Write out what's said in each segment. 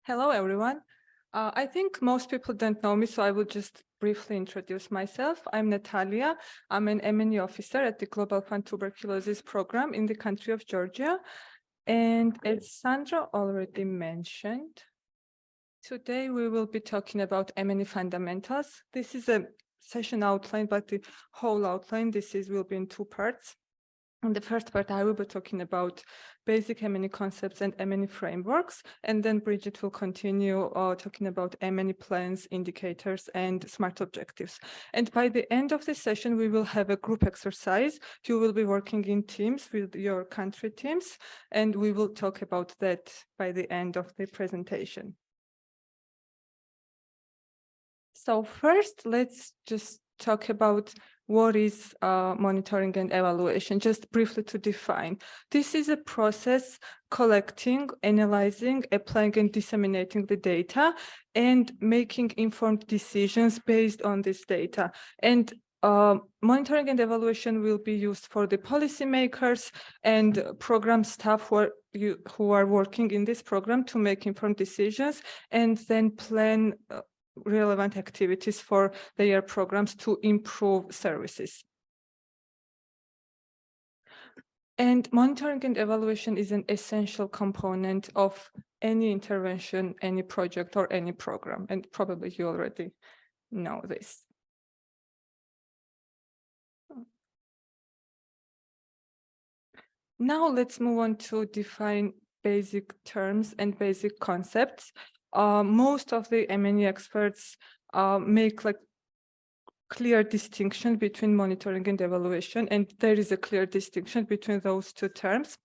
Hello, everyone. I think most people don't know me, so I will just briefly introduce myself. I'm Natalia. I'm an M&E officer at the Global Fund Tuberculosis Program in the country of Georgia. And as Sandra already mentioned, today we will be talking about M&E Fundamentals. This is a session outline, but the whole outline, will be in two parts. In the first part, I will be talking about basic M&E concepts and M&E frameworks, and then Bridget will continue talking about M&E plans, indicators, and SMART objectives. And by the end of the session, we will have a group exercise. You will be working in teams with your country teams, and we will talk about that by the end of the presentation. So first, let's just talk about what is monitoring and evaluation, just briefly to define. This is a process collecting, analyzing, applying, and disseminating the data, and making informed decisions based on this data. And monitoring and evaluation will be used for the policymakers and program staff who are working in this program to make informed decisions and then plan relevant activities for their programs to improve services. And monitoring and evaluation is an essential component of any intervention, any project, or any program. And probably you already know this. Now let's move on to define basic terms and basic concepts. Most of the M&E experts make clear distinction between monitoring and evaluation, and there is a clear distinction between those two terms.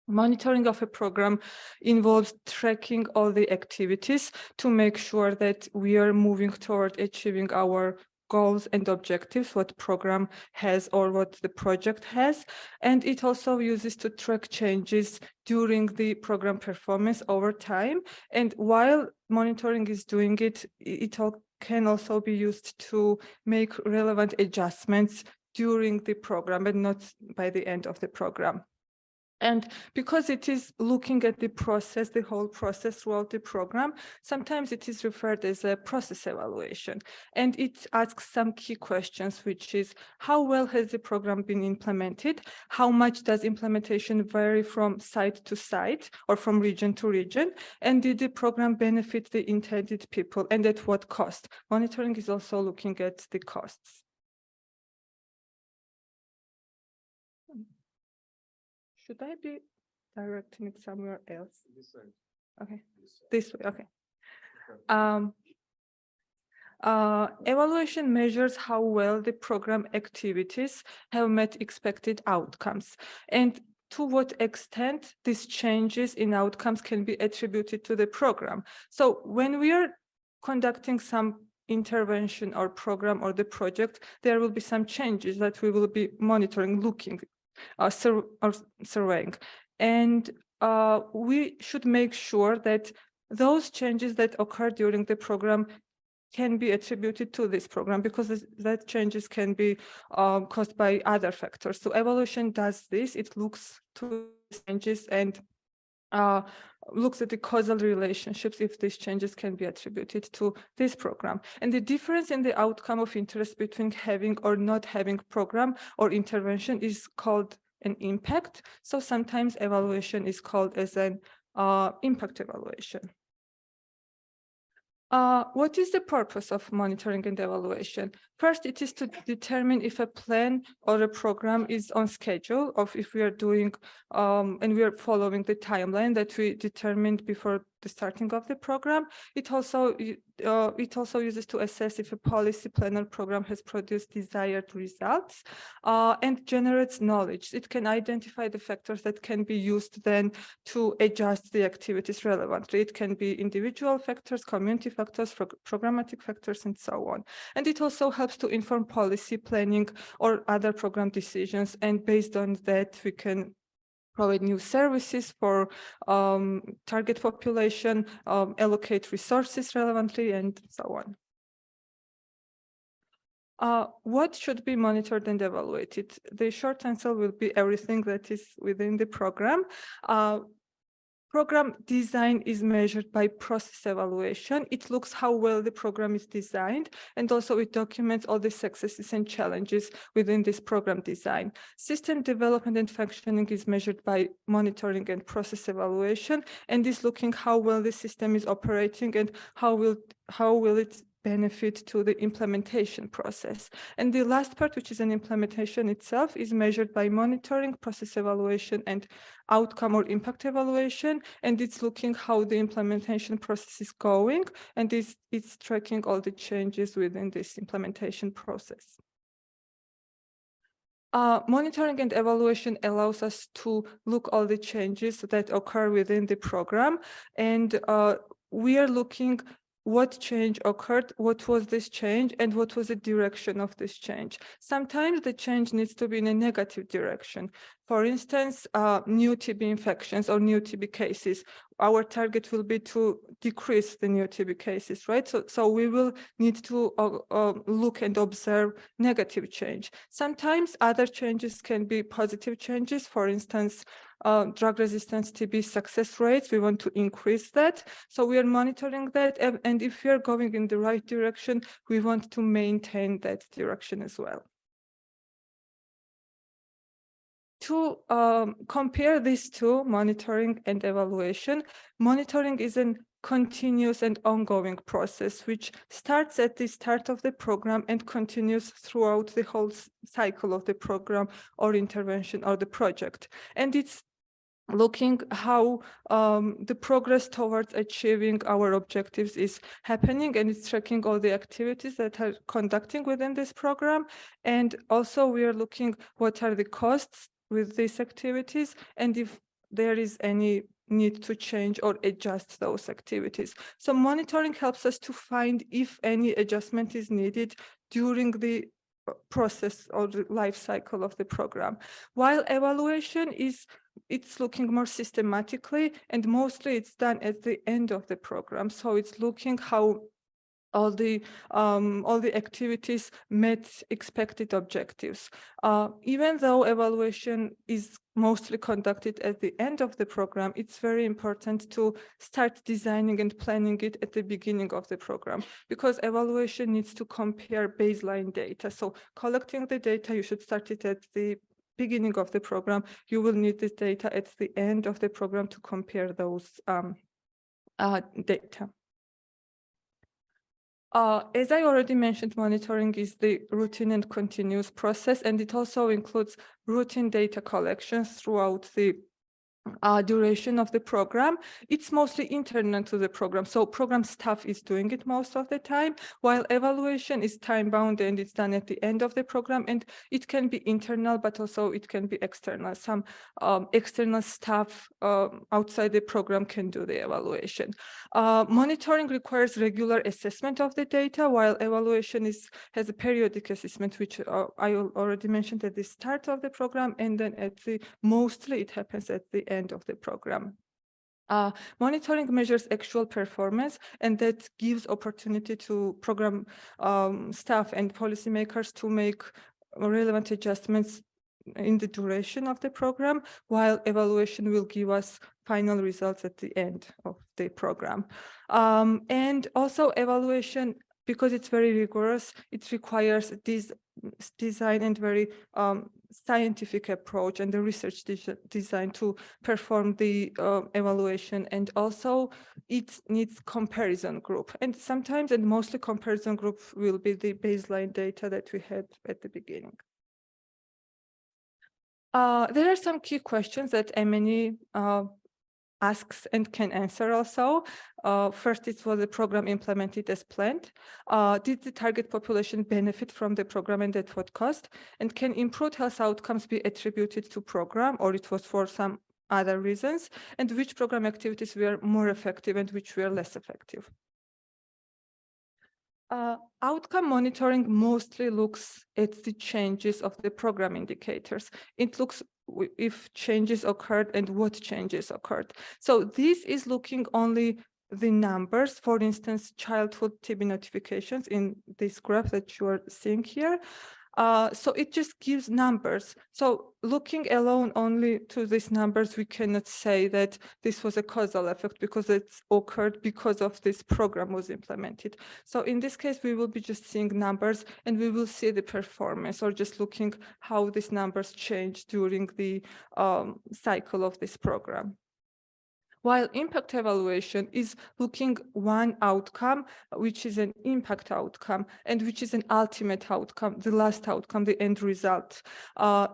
Monitoring of a program involves tracking all the activities to make sure that we are moving toward achieving our goals and objectives, what program has or what the project has. And it also uses to track changes during the program performance over time. And while monitoring is doing it, it can also be used to make relevant adjustments during the program and not by the end of the program. And because it is looking at the process, the whole process throughout the program, sometimes it is referred as a process evaluation. And it asks some key questions, which is how well has the program been implemented? How much does implementation vary from site to site or from region to region? And did the program benefit the intended people, and at what cost? Monitoring is also looking at the costs. Should I be directing it somewhere else? This way. Okay, this way, okay. Evaluation measures how well the program activities have met expected outcomes, and to what extent these changes in outcomes can be attributed to the program. So when we are conducting some intervention or program or the project, there will be some changes that we will be monitoring, looking surveying, and we should make sure that those changes that occur during the program can be attributed to this program, because that changes can be caused by other factors. So evaluation does this. It looks to changes and looks at the causal relationships if these changes can be attributed to this program. And the difference in the outcome of interest between having or not having program or intervention is called an impact. So sometimes evaluation is called as an impact evaluation. What is the purpose of monitoring and evaluation? First, it is to determine if a plan or a program is on schedule, or if we are doing and we are following the timeline that we determined before the starting of the program. It also uses to assess if a policy plan or program has produced desired results, and generates knowledge. It can identify the factors that can be used then to adjust the activities relevantly. It can be individual factors, community factors, programmatic factors, and so on. And it also helps to inform policy planning or other program decisions. And based on that, we can provide new services for target population, allocate resources relevantly, and so on. What should be monitored and evaluated? The short answer will be everything that is within the program. Program design is measured by process evaluation. It looks how well the program is designed, and also it documents all the successes and challenges within this program design. System development and functioning is measured by monitoring and process evaluation, and is looking how well the system is operating and how will it benefit to the implementation process. And the last part, which is an implementation itself, is measured by monitoring, process evaluation, and outcome or impact evaluation. And it's looking how the implementation process is going, and it's tracking all the changes within this implementation process. Monitoring and evaluation allows us to look all the changes that occur within the program, and we are looking what change occurred, what was this change, and what was the direction of this change. Sometimes the change needs to be in a negative direction. For instance, new TB infections or new TB cases. Our target will be to decrease the new TB cases, right? So we will need to look and observe negative change. Sometimes other changes can be positive changes. For instance, drug resistance TB success rates, we want to increase that. So we are monitoring that. And if we are going in the right direction, we want to maintain that direction as well. To compare these two, monitoring and evaluation, monitoring is a continuous and ongoing process which starts at the start of the program and continues throughout the whole cycle of the program or intervention or the project. And it's looking how the progress towards achieving our objectives is happening, and it's tracking all the activities that are conducting within this program. And also we are looking what are the costs with these activities, and if there is any need to change or adjust those activities. So monitoring helps us to find if any adjustment is needed during the process or the life cycle of the program. While evaluation it's looking more systematically, and mostly it's done at the end of the program. So it's looking how all the activities met expected objectives. Even though evaluation is mostly conducted at the end of the program, it's very important to start designing and planning it at the beginning of the program, because evaluation needs to compare baseline data. So collecting the data, you should start it at the beginning of the program. You will need this data at the end of the program to compare those data. As I already mentioned, monitoring is the routine and continuous process, and it also includes routine data collections throughout the duration of the program. It's mostly internal to the program, so program staff is doing it most of the time, while evaluation is time-bound and it's done at the end of the program, and it can be internal, but also it can be external. Some external staff outside the program can do the evaluation. Monitoring requires regular assessment of the data, while evaluation has a periodic assessment, which I already mentioned at the start of the program, and then mostly it happens at the end of the program. Monitoring measures actual performance, and that gives opportunity to program staff and policymakers to make relevant adjustments in the duration of the program, while evaluation will give us final results at the end of the program. And also evaluation, because it's very rigorous, it requires this design and very scientific approach and the research design to perform the evaluation, and also it needs comparison group, and sometimes and mostly comparison group will be the baseline data that we had at the beginning. There are some key questions that M&E asks and can answer also. First, was the program implemented as planned? Did the target population benefit from the program, and at what cost? And can improved health outcomes be attributed to program, or it was for some other reasons? And which program activities were more effective and which were less effective? Outcome monitoring mostly looks at the changes of the program indicators. It looks if changes occurred and what changes occurred. So this is looking only the numbers, for instance, childhood TB notifications in this graph that you are seeing here. So it just gives numbers. So looking alone only to these numbers, we cannot say that this was a causal effect because it's occurred because of this program was implemented. So in this case, we will be just seeing numbers and we will see the performance or just looking how these numbers change during the cycle of this program. While impact evaluation is looking one outcome, which is an impact outcome, and which is an ultimate outcome, the last outcome, the end result.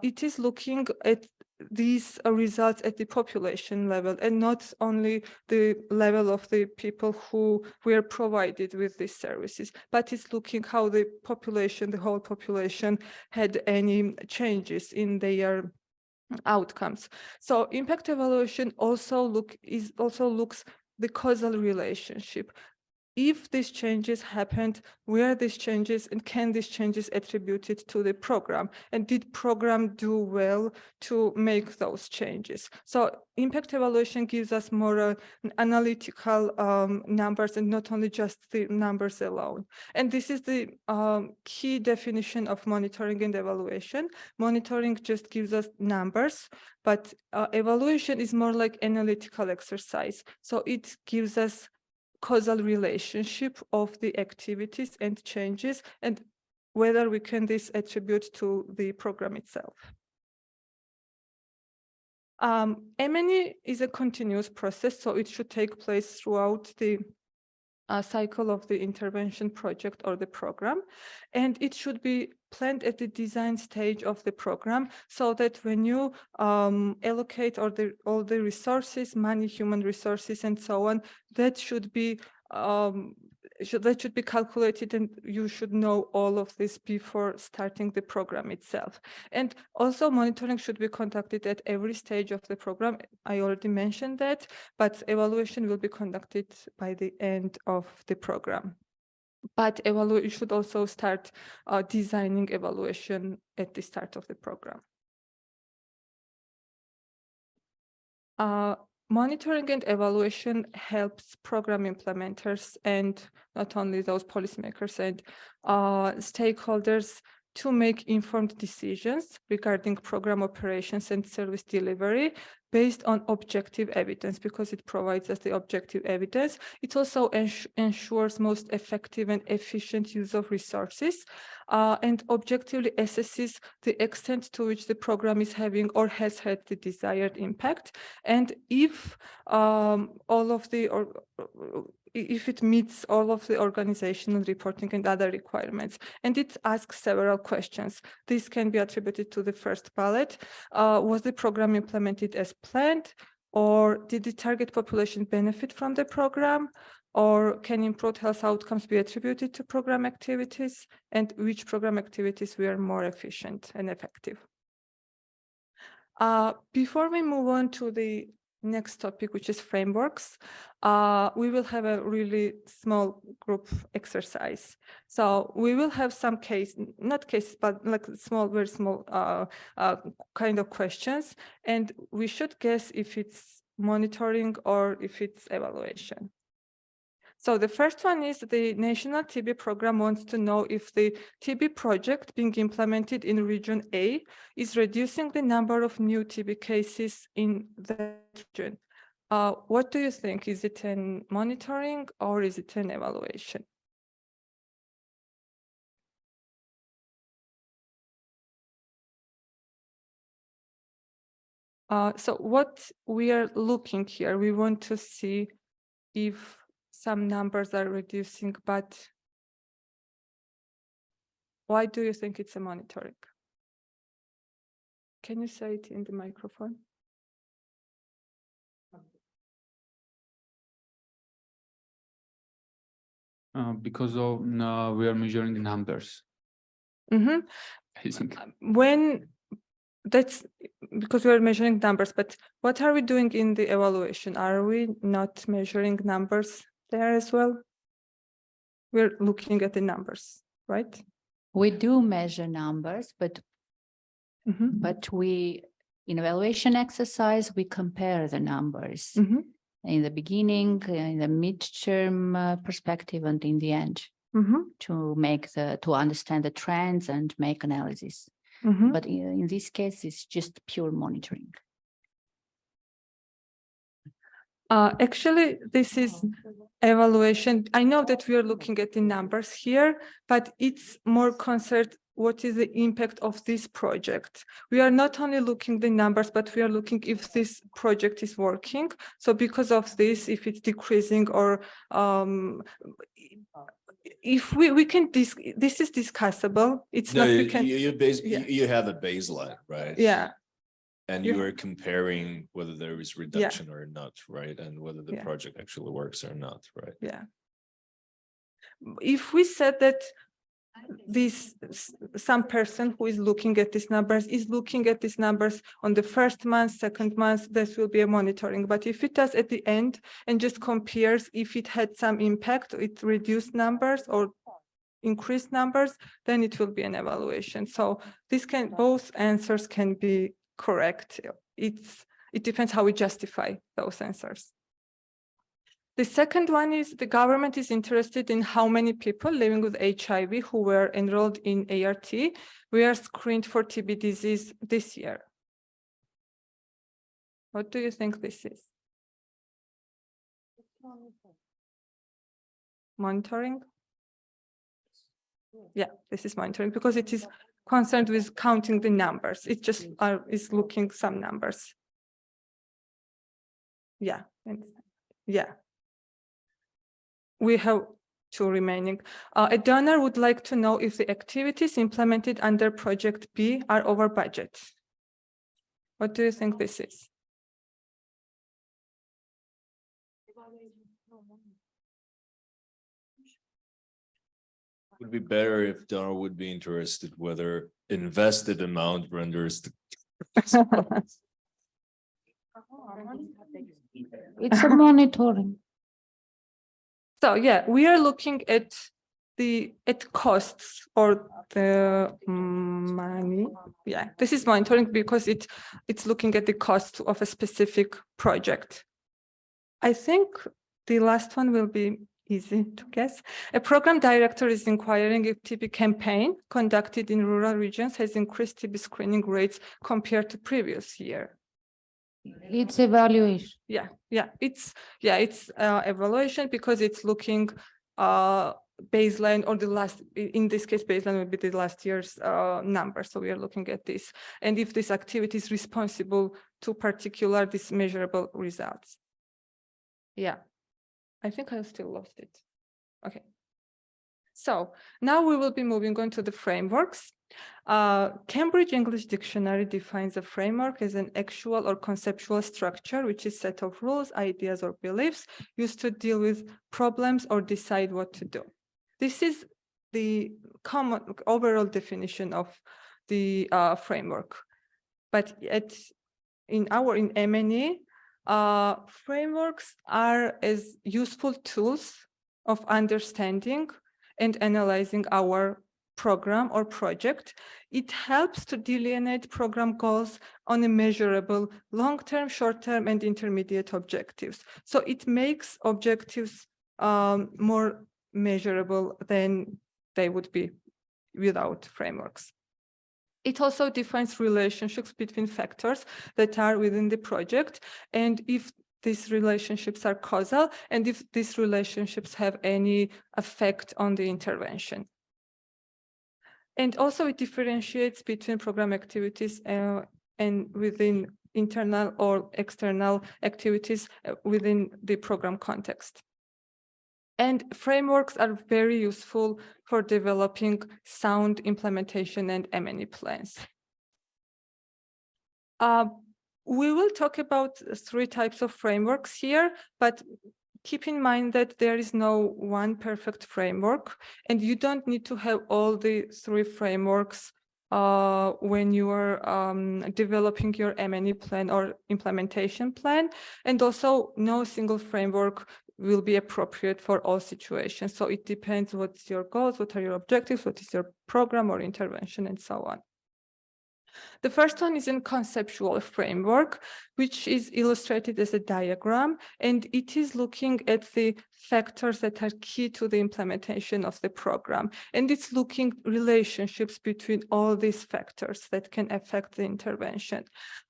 It is looking at these results at the population level and not only the level of the people who were provided with these services, but it's looking how the population, the whole population, had any changes in their outcomes. So impact evaluation also looks the causal relationship. If these changes happened, where these changes and can these changes attributed to the program? And did program do well to make those changes? So impact evaluation gives us more analytical numbers and not only just the numbers alone. And this is the key definition of monitoring and evaluation. Monitoring just gives us numbers, but evaluation is more like analytical exercise. So it gives us causal relationship of the activities and changes and whether we can this attribute to the program itself. M&E is a continuous process, so it should take place throughout the cycle of the intervention project or the program, and it should be planned at the design stage of the program so that when you allocate all the resources, money, human resources, and so on, that should be calculated, and you should know all of this before starting the program itself. And also monitoring should be conducted at every stage of the program. I already mentioned that, but evaluation will be conducted by the end of the program. But you should also start designing evaluation at the start of the program. Monitoring and evaluation helps program implementers and not only those policymakers and stakeholders to make informed decisions regarding program operations and service delivery based on objective evidence, because it provides us the objective evidence. It also ensures most effective and efficient use of resources and objectively assesses the extent to which the program is having or has had the desired impact. And if if it meets all of the organizational reporting and other requirements. And it asks several questions. This can be attributed to the first bullet. Was the program implemented as planned? Or did the target population benefit from the program? Or can improved health outcomes be attributed to program activities? And which program activities were more efficient and effective? Before we move on to the next topic, which is frameworks, we will have a really small group exercise. So we will have some not cases, but like very small kind of questions. And we should guess if it's monitoring or if it's evaluation. So the first one is the National TB Program wants to know if the TB project being implemented in region A is reducing the number of new TB cases in that region. What do you think? Is it an monitoring or is it an evaluation? So what we are looking here, we want to see if some numbers are reducing, but why do you think it's a monitoring? Can you say it in the microphone? Because of we are measuring the numbers. Mm-hmm. I think. That's because we are measuring numbers, but what are we doing in the evaluation? Are we not measuring numbers there as well? We're looking at the numbers, right? We do measure numbers, but in evaluation exercise, we compare the numbers in the beginning, in the midterm perspective, and in the end. to understand the trends and make analysis. But in this case, it's just pure monitoring. Actually, this is evaluation. I know that we are looking at the numbers here, but it's more concerned what is the impact of this project. We are not only looking the numbers, but we are looking if this project is working. So because of this, if it's decreasing or if we can, this is discussable. It's No, not, we can, you have a baseline, right? yeah. And you are comparing whether there is reduction or not, right? And whether the project actually works or not, right? Yeah. If we said that some person who is looking at these numbers is looking at these numbers on the first month, second month, this will be a monitoring. But if it does at the end and just compares if it had some impact, it reduced numbers or increased numbers, then it will be an evaluation. So this can, both answers can be correct. It depends how we justify those answers. The second one is the government is interested in how many people living with HIV who were enrolled in ART were screened for TB disease this year. What do you think this is? Monitoring? Yeah, this is monitoring because it is concerned with counting the numbers. It just is looking some numbers. Yeah, yeah. We have two remaining. A donor would like to know if the activities implemented under Project B are over budget. What do you think this is? Would be better if donor would be interested whether invested amount renders the It's a monitoring. So yeah, we are looking at costs or the money. Yeah, this is monitoring because it's looking at the cost of a specific project. I think the last one will be easy to guess. A program director is inquiring if TB campaign conducted in rural regions has increased TB screening rates compared to previous year. It's evaluation. Yeah, it's evaluation because it's looking baseline or the last, in this case, baseline would be the last year's number. So we are looking at this. And if this activity is responsible to particular, these measurable results. Yeah, I think I still lost it. Okay. So now we will be moving on to the frameworks. Cambridge English Dictionary defines a framework as an actual or conceptual structure, which is a set of rules, ideas, or beliefs used to deal with problems or decide what to do. This is the common overall definition of the framework. But in M&E, frameworks are as useful tools of understanding and analyzing our program or project. It helps to delineate program goals on a measurable long-term, short-term, and intermediate objectives. So it makes objectives more measurable than they would be without frameworks. It also defines relationships between factors that are within the project, and if these relationships are causal, and if these relationships have any effect on the intervention. And also it differentiates between program activities and within internal or external activities within the program context. And frameworks are very useful for developing sound implementation and M&E plans. We will talk about 3 types of frameworks here, but keep in mind that there is no one perfect framework, and you don't need to have all the 3 frameworks when you are developing your M&E plan or implementation plan. And also, no single framework will be appropriate for all situations. So it depends what's your goals, what are your objectives, what is your program or intervention, and so on. The first one is a conceptual framework, which is illustrated as a diagram, and it is looking at the factors that are key to the implementation of the program. And it's looking relationships between all these factors that can affect the intervention.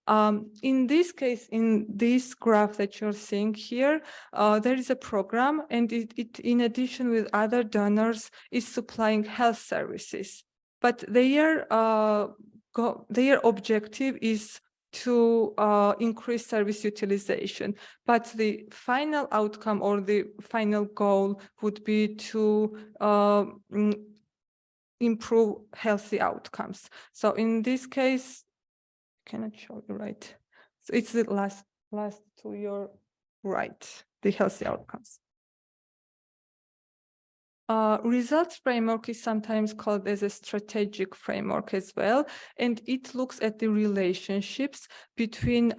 In this case, in this graph that you're seeing here, there is a program, and it in addition with other donors, is supplying health services. But their objective is to increase service utilization, but the final outcome or the final goal would be to improve healthy outcomes. So in this case, I cannot show you right. So it's the last to your right, the healthy outcomes. Results framework is sometimes called as a strategic framework as well, and it looks at the relationships between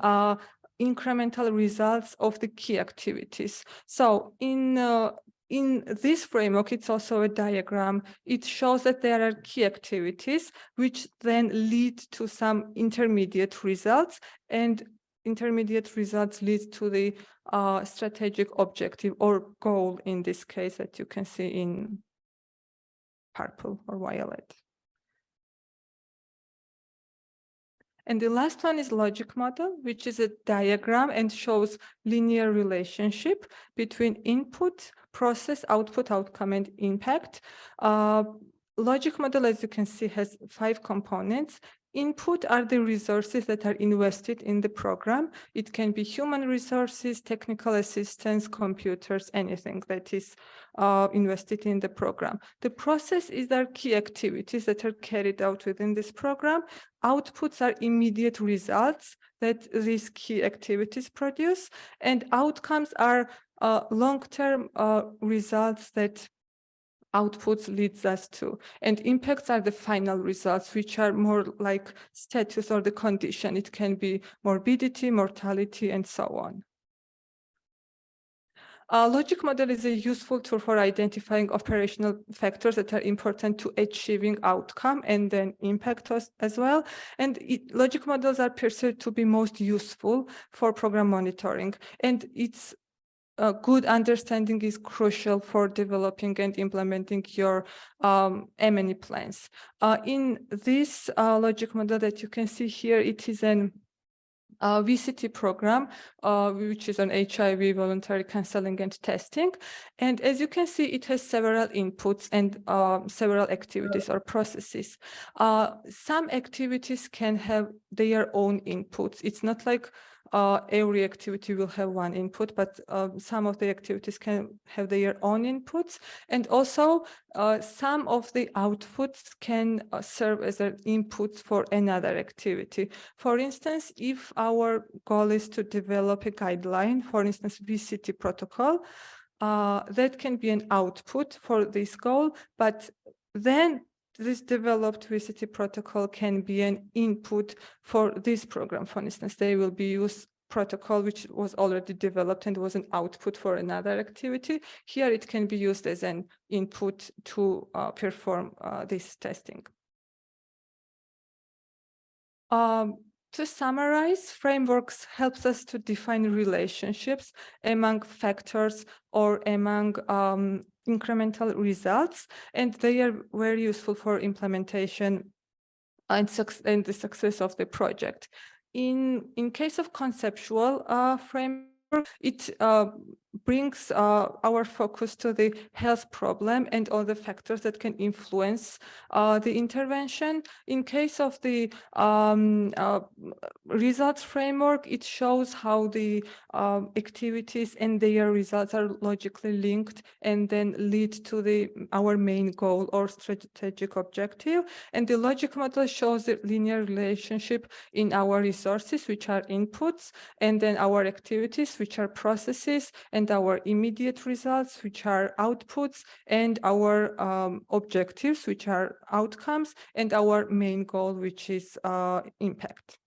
incremental results of the key activities. So in this framework, it's also a diagram. It shows that there are key activities which then lead to some intermediate results, and intermediate results lead to the strategic objective or goal in this case that you can see in purple or violet. And the last one is logic model, which is a diagram and shows linear relationship between input, process, output, outcome, and impact. Logic model, as you can see, has 5 components. Input are the resources that are invested in the program. It can be human resources, technical assistance, computers, anything that is invested in the program. The process is our key activities that are carried out within this program. Outputs are immediate results that these key activities produce, and outcomes are long-term results that outputs leads us to, and impacts are the final results, which are more like status or the condition. It can be morbidity, mortality, and so on. Logic model is a useful tool for identifying operational factors that are important to achieving outcome and then impact us as well. And logic models are perceived to be most useful for program monitoring, and it's good understanding is crucial for developing and implementing your M&E plans. In this logic model that you can see here, it is an VCT program, which is an HIV voluntary counseling and testing. And as you can see, it has several inputs and several activities or processes. Some activities can have their own inputs. It's not like every activity will have one input, but some of the activities can have their own inputs. And also some of the outputs can serve as an inputs for another activity. For instance, if our goal is to develop a guideline, for instance, VCT protocol, that can be an output for this goal, but then this developed VCT protocol can be an input for this program. For instance, they will be used protocol which was already developed and was an output for another activity. Here it can be used as an input to perform this testing. To summarize, frameworks helps us to define relationships among factors or among incremental results, and they are very useful for implementation and the success of the project. In case of conceptual framework, it brings our focus to the health problem and all the factors that can influence the intervention. In case of the results framework, it shows how the activities and their results are logically linked and then lead to our main goal or strategic objective. And the logic model shows the linear relationship in our resources, which are inputs, and then our activities, which are processes, and our immediate results, which are outputs, and our objectives, which are outcomes, and our main goal, which is impact.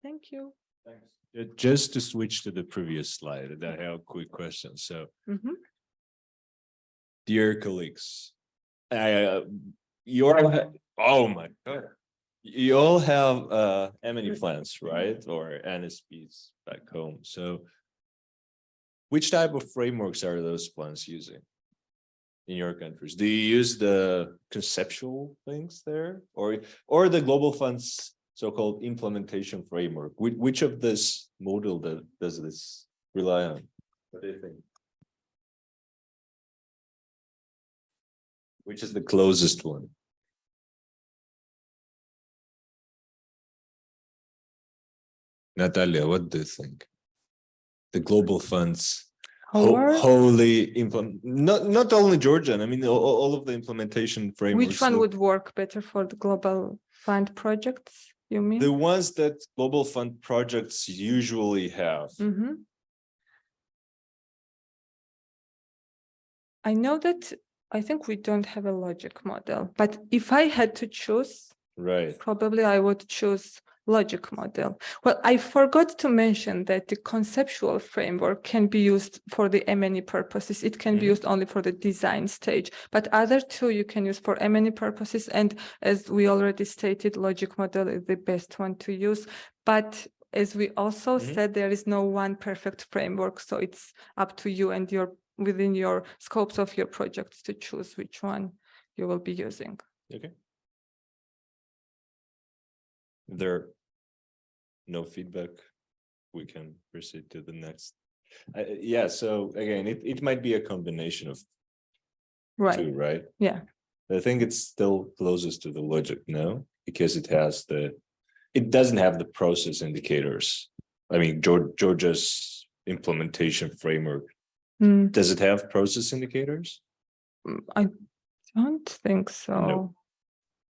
Thank you. Thanks. Just to switch to the previous slide, I have a quick question. So, dear colleagues, you all oh my God. You all have M&E plans, right? Or NSPs back home. So which type of frameworks are those plans using in your countries? Do you use the conceptual things there or the Global Fund's so-called implementation framework? Which of this model does this rely on? What do you think? Which is the closest one? Natalia, what do you think? The Global Fund's wholly implement, not only Georgian, I mean, all of the implementation frameworks. Which one would work better for the Global Fund projects, you mean? The ones that Global Fund projects usually have. I know that I think we don't have a logic model, but if I had to choose, right, probably I would choose logic model. Well, I forgot to mention that the conceptual framework can be used for the M&E purposes. It can be used only for the design stage, but other two you can use for M&E purposes. And as we already stated, logic model is the best one to use. But as we also said, there is no one perfect framework. So it's up to you and within your scopes of your projects to choose which one you will be using. Okay. There no feedback, we can proceed to the next. Yeah, so again, it might be a combination of two, right? Yeah. I think it's still closest to the logic, no? Because it doesn't have the process indicators. I mean, Georgia's implementation framework, does it have process indicators? I don't think so. No.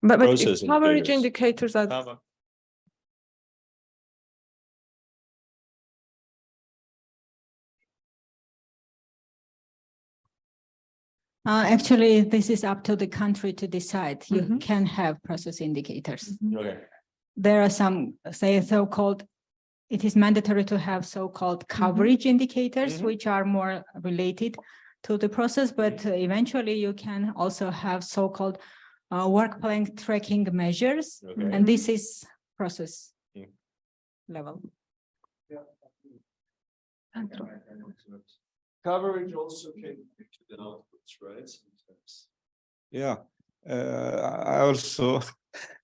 But Process coverage indicators are. Actually, this is up to the country to decide. You can have process indicators. Okay. There are some, say, so-called, it is mandatory to have so-called coverage indicators, which are more related to the process, but eventually you can also have so-called work plan tracking measures, and this is process level. Coverage also can be the outputs, right? Sometimes. Yeah, I also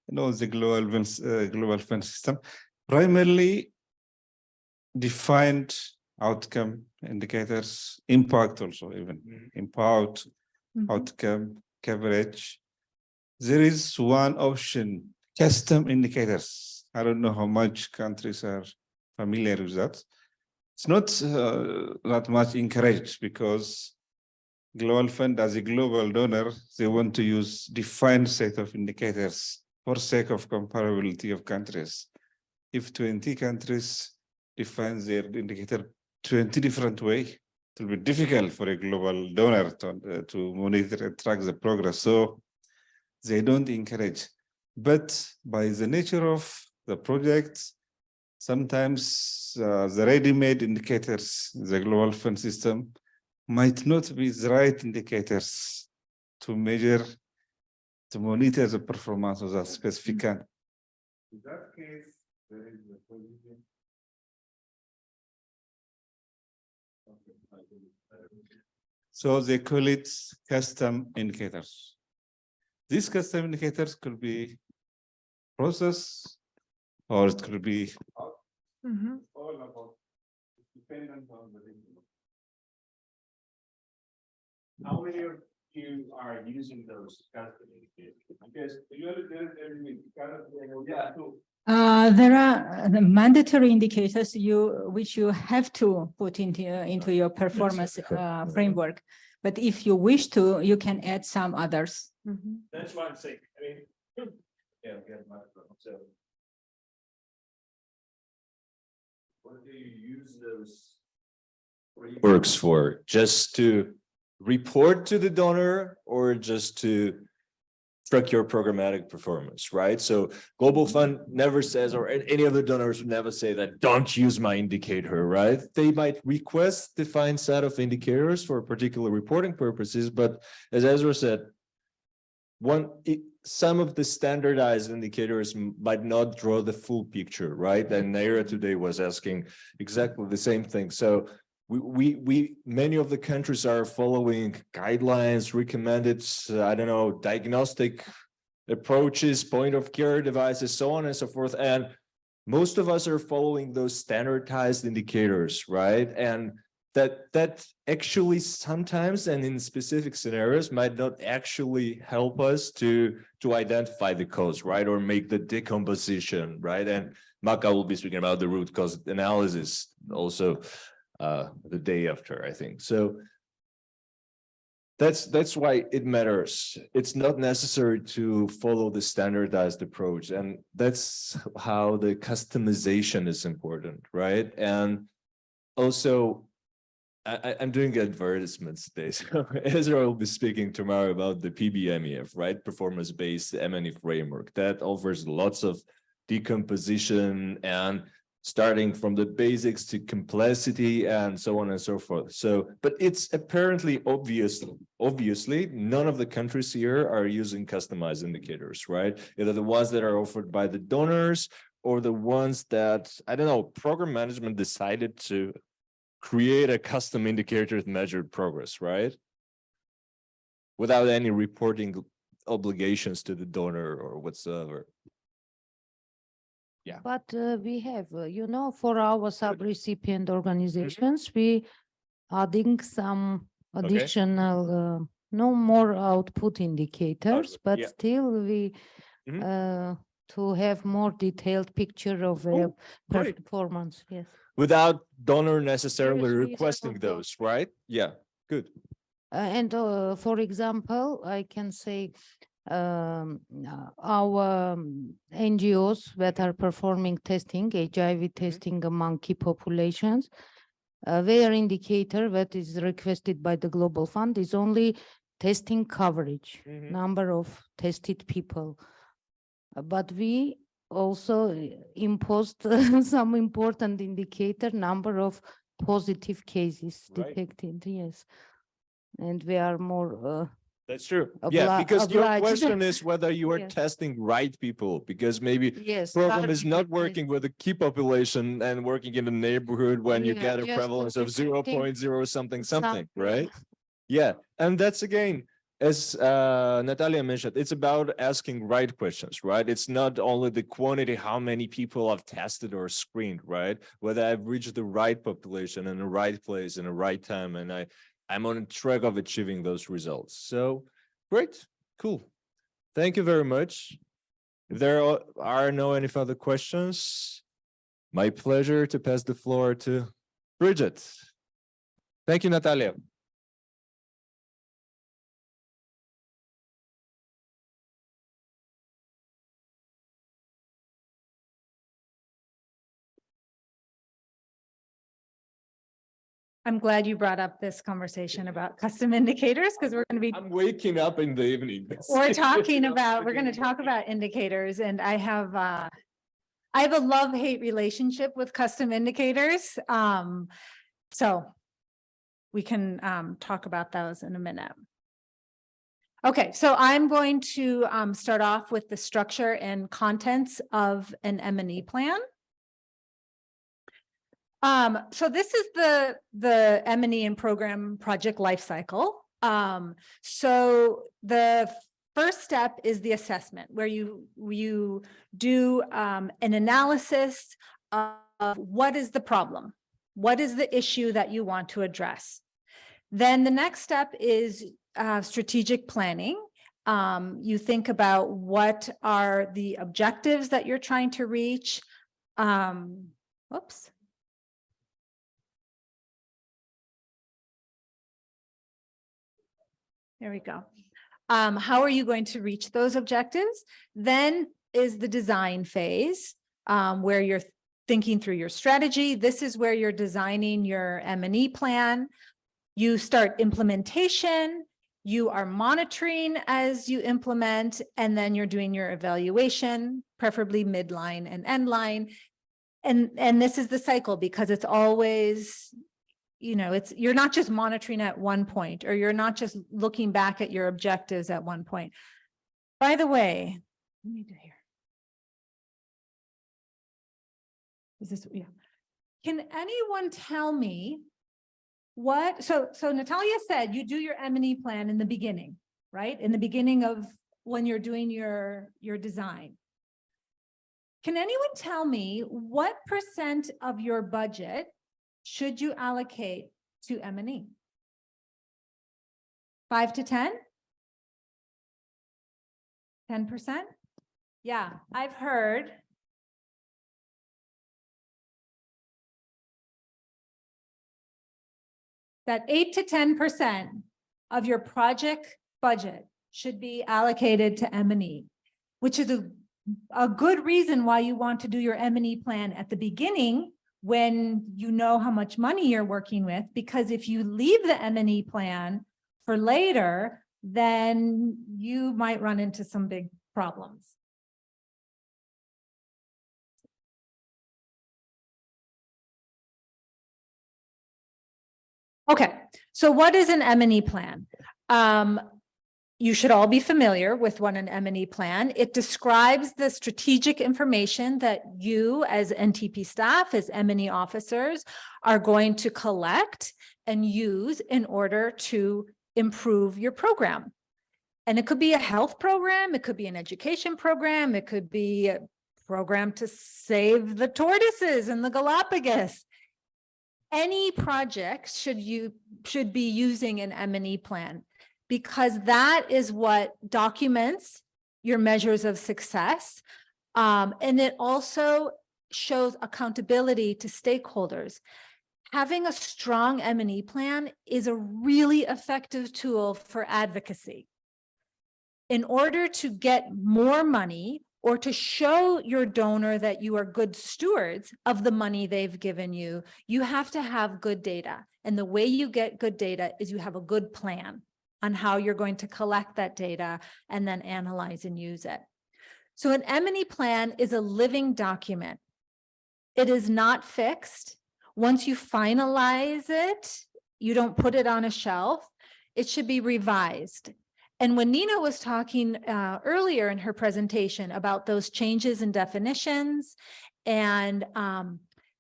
know the global fund system primarily defined outcome indicators, impact also even impact, outcome, coverage. There is one option, custom indicators. I don't know how much countries are familiar with that. It's not that much encouraged because Global Fund as a global donor, they want to use defined set of indicators for sake of comparability of countries. If 20 countries define their indicator 20 different way, it will be difficult for a global donor to monitor and track the progress. So they don't encourage. But by the nature of the project, sometimes the ready-made indicators, the Global Fund system, might not be the right indicators to measure, to monitor the performance of that specific country. In that case, there is a position. So they call it custom indicators. These custom indicators could be process, or it could be all about dependent on the region. How many of you are using those custom indicators? Because there are the mandatory indicators which you have to put into your performance framework. But if you wish to, you can add some others. That's what I'm saying. I mean, yeah, so what do you use those frameworks for? Just to report to the donor or just to track your programmatic performance, right? So Global Fund never says, or any other donors would never say that don't use my indicator, right? They might request defined set of indicators for particular reporting purposes, but as Ezra said, some of the standardized indicators might not draw the full picture, right? And Naira today was asking exactly the same thing. So many of the countries are following guidelines, recommended, I don't know, diagnostic approaches, point of care devices, so on and so forth. And most of us are following those standardized indicators, right? And that actually sometimes and in specific scenarios might not actually help us to identify the cause, right? Or make the decomposition, right? And Maka will be speaking about the root cause analysis also the day after, I think. So that's why it matters. It's not necessary to follow the standardized approach. And that's how the customization is important, right? And also, I'm doing advertisements today. So Ezra will be speaking tomorrow about the PBMEF, right? Performance-based M&E framework that offers lots of decomposition and starting from the basics to complexity and so on and so forth. So, but it's apparently obviously, none of the countries here are using customized indicators, right? Either the ones that are offered by the donors or the ones that, I don't know, program management decided to create a custom indicator to measure progress, right? Without any reporting obligations to the donor or whatsoever. Yeah. But we have, you know, for our sub-recipient organizations, we adding some additional, no more output indicators, but yeah. still we to have more detailed picture of performance. Yes. Without donor necessarily Seriously, requesting so those, right? Yeah, good. And for example, I can say our NGOs that are performing testing, HIV testing among key populations, their indicator that is requested by the Global Fund is only testing coverage, number of tested people. But we also imposed some important indicator, number of positive cases detected, yes. And we are more that's true. Yeah, because your question is whether you are Yes. testing right people, because maybe yes, program is not targeted working with a key population and working in the neighborhood when you Yeah, get a just prevalence of detecting 0.0 something, something. right? Yeah, and that's again, as Natalia mentioned, it's about asking right questions, right? It's not only the quantity, how many people I've tested or screened, right? Whether I've reached the right population in the right place in the right time, and I'm on a track of achieving those results. So great, cool. Thank you very much. If there are no any further questions, my pleasure to pass the floor to Bridget. Thank you, Natalia. I'm glad you brought up this conversation about custom indicators because we're going to be I'm waking up in the evening. we're going to talk about indicators, and I have a love-hate relationship with custom indicators. So we can talk about those in a minute. Okay, so I'm going to start off with the structure and contents of an M&E plan. So this is the M&E and program project lifecycle. So the first step is the assessment, where you do an analysis of what is the problem, what is the issue that you want to address. Then the next step is strategic planning. You think about what are the objectives that you're trying to reach. Whoops. There we go. How are you going to reach those objectives? Then is the design phase, where you're thinking through your strategy. This is where you're designing your M&E plan. You start implementation, you are monitoring as you implement, and then you're doing your evaluation, preferably midline and endline. And this is the cycle, because it's always, you know, you're not just monitoring at one point, or you're not just looking back at your objectives at one point. By the way, let me do here. Is this, yeah. Can anyone tell me what, so Natalia said you do your M&E plan in the beginning, right? In the beginning of when you're doing your design. Can anyone tell me what % of your budget should you allocate to M&E? 5 to 10? 10%? Yeah, I've heard. That 8 to 10% of your project budget should be allocated to M&E, which is a good reason why you want to do your M&E plan at the beginning when you know how much money you're working with, because if you leave the M&E plan for later, then you might run into some big problems. Okay, so what is an M&E plan? You should all be familiar with what an M&E plan. It describes the strategic information that you as NTP staff, as M&E officers, are going to collect and use in order to improve your program. And it could be a health program, it could be an education program, it could be a program to save the tortoises in the Galapagos. Any project should be using an M&E plan, because that is what documents your measures of success. And it also shows accountability to stakeholders. Having a strong M&E plan is a really effective tool for advocacy. In order to get more money, or to show your donor that you are good stewards of the money they've given you, you have to have good data. And the way you get good data is you have a good plan on how you're going to collect that data and then analyze and use it. So an M&E plan is a living document. It is not fixed. Once you finalize it, you don't put it on a shelf. It should be revised. And when Nina was talking earlier in her presentation about those changes in definitions, and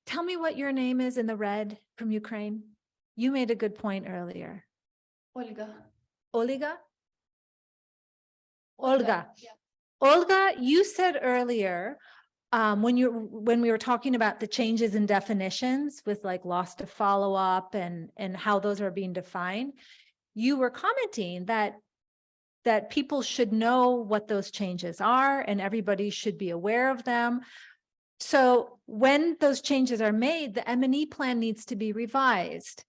tell me what your name is in the red from Ukraine. You made a good point earlier. Olga. Olga? Olga. Yeah. Olga, you said earlier, when we were talking about the changes in definitions with like loss to follow up and how those are being defined, you were commenting that people should know what those changes are and everybody should be aware of them. So when those changes are made, the M&E plan needs to be revised.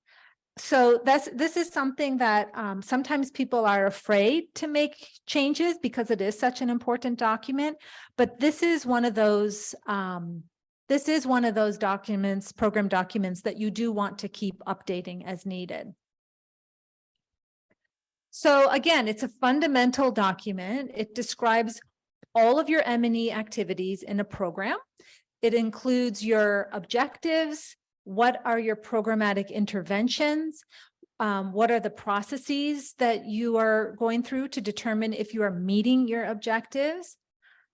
So this is something that sometimes people are afraid to make changes because it is such an important document, but this is one of those documents, program documents, that you do want to keep updating as needed. So again, it's a fundamental document. It describes all of your M&E activities in a program. It includes your objectives. What are your programmatic interventions? What are the processes that you are going through to determine if you are meeting your objectives?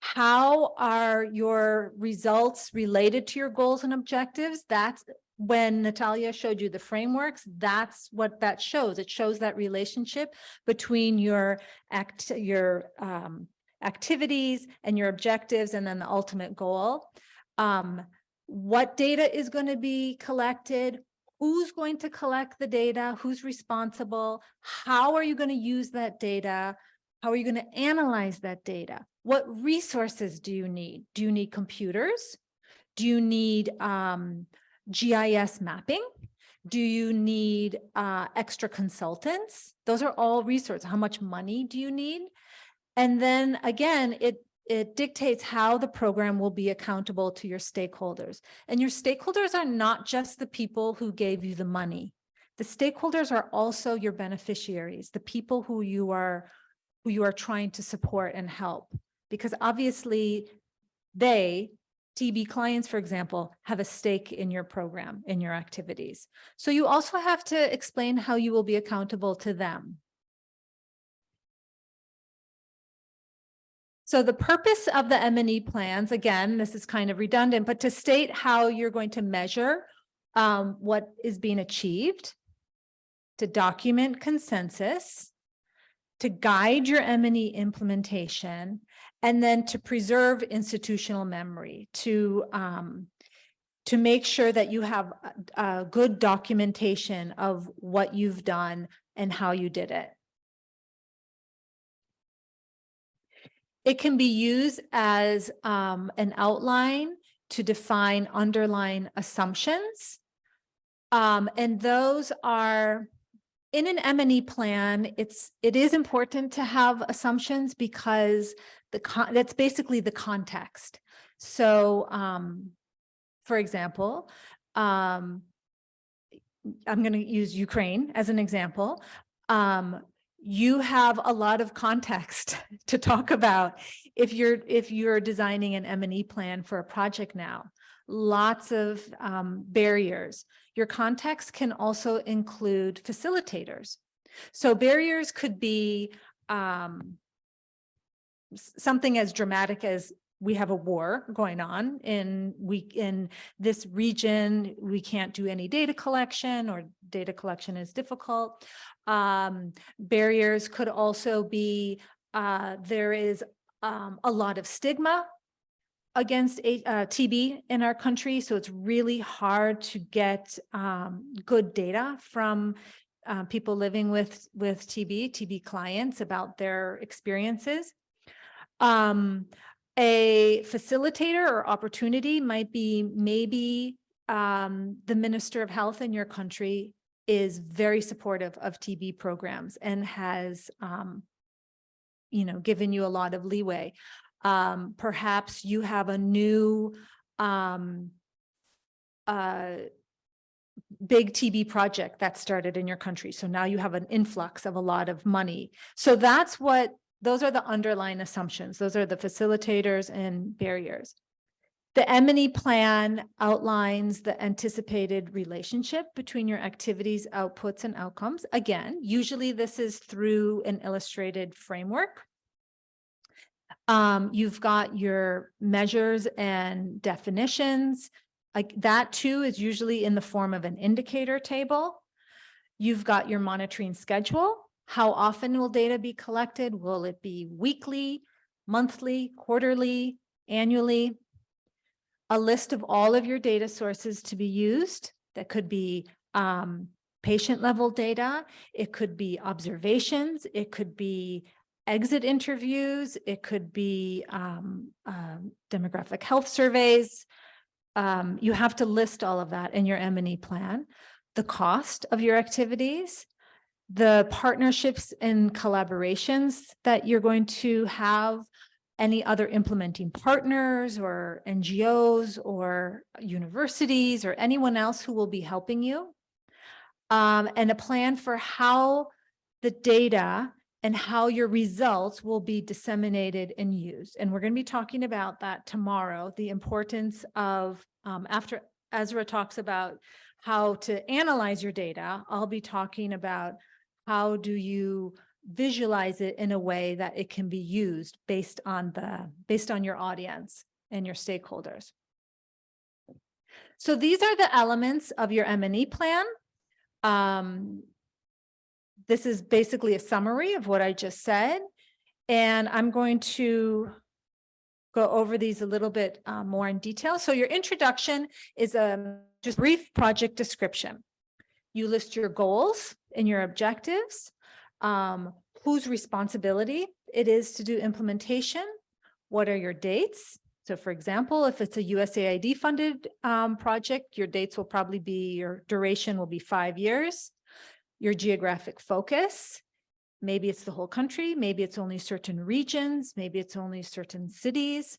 How are your results related to your goals and objectives? That's when Natalia showed you the frameworks, that's what that shows. It shows that relationship between your activities and your objectives and then the ultimate goal. What data is going to be collected? Who's going to collect the data? Who's responsible? How are you going to use that data? How are you going to analyze that data? What resources do you need? Do you need computers? Do you need GIS mapping? Do you need extra consultants? Those are all resources. How much money do you need? And then again, it dictates how the program will be accountable to your stakeholders. And your stakeholders are not just the people who gave you the money. The stakeholders are also your beneficiaries, the people who you are trying to support and help. Because obviously TB clients, for example, have a stake in your program, in your activities. So you also have to explain how you will be accountable to them. So the purpose of the M&E plans, again, this is kind of redundant, but to state how you're going to measure what is being achieved, to document consensus, to guide your M&E implementation, and then to preserve institutional memory, to make sure that you have a good documentation of what you've done and how you did it. It can be used as an outline to define underlying assumptions. And those are, in an M&E plan, it is important to have assumptions because that's basically the context. So, for example, I'm going to use Ukraine as an example. You have a lot of context to talk about if you're designing an M&E plan for a project now. Lots of barriers. Your context can also include facilitators. So barriers could be something as dramatic as we have a war going on in this region, we can't do any data collection, or data collection is difficult. Barriers could also be there is a lot of stigma against TB in our country, so it's really hard to get good data from people living with TB clients about their experiences. A facilitator or opportunity might be maybe the Minister of Health in your country is very supportive of TB programs and has, given you a lot of leeway. Perhaps you have a new big TB project that started in your country. So now you have an influx of a lot of money. So those are the underlying assumptions. Those are the facilitators and barriers. The M&E plan outlines the anticipated relationship between your activities, outputs, and outcomes. Again, usually this is through an illustrated framework. You've got your measures and definitions. Like that too is usually in the form of an indicator table. You've got your monitoring schedule. How often will data be collected? Will it be weekly, monthly, quarterly, annually? A list of all of your data sources to be used. That could be patient level data. It could be observations. It could be exit interviews. It could be demographic health surveys. You have to list all of that in your M&E plan. The cost of your activities, the partnerships and collaborations that you're going to have, any other implementing partners or NGOs or universities or anyone else who will be helping you, and a plan for how the data and how your results will be disseminated and used. And we're going to be talking about that tomorrow, the importance of, after Ezra talks about how to analyze your data, I'll be talking about how do you visualize it in a way that it can be used based on your audience and your stakeholders. So these are the elements of your M&E plan. This is basically a summary of what I just said, and I'm going to go over these a little bit more in detail. So your introduction is just a brief project description. You list your goals and your objectives, whose responsibility it is to do implementation, what are your dates. So for example, if it's a USAID-funded project, your dates will probably be, your duration will be 5 years. Your geographic focus, maybe it's the whole country, maybe it's only certain regions, maybe it's only certain cities,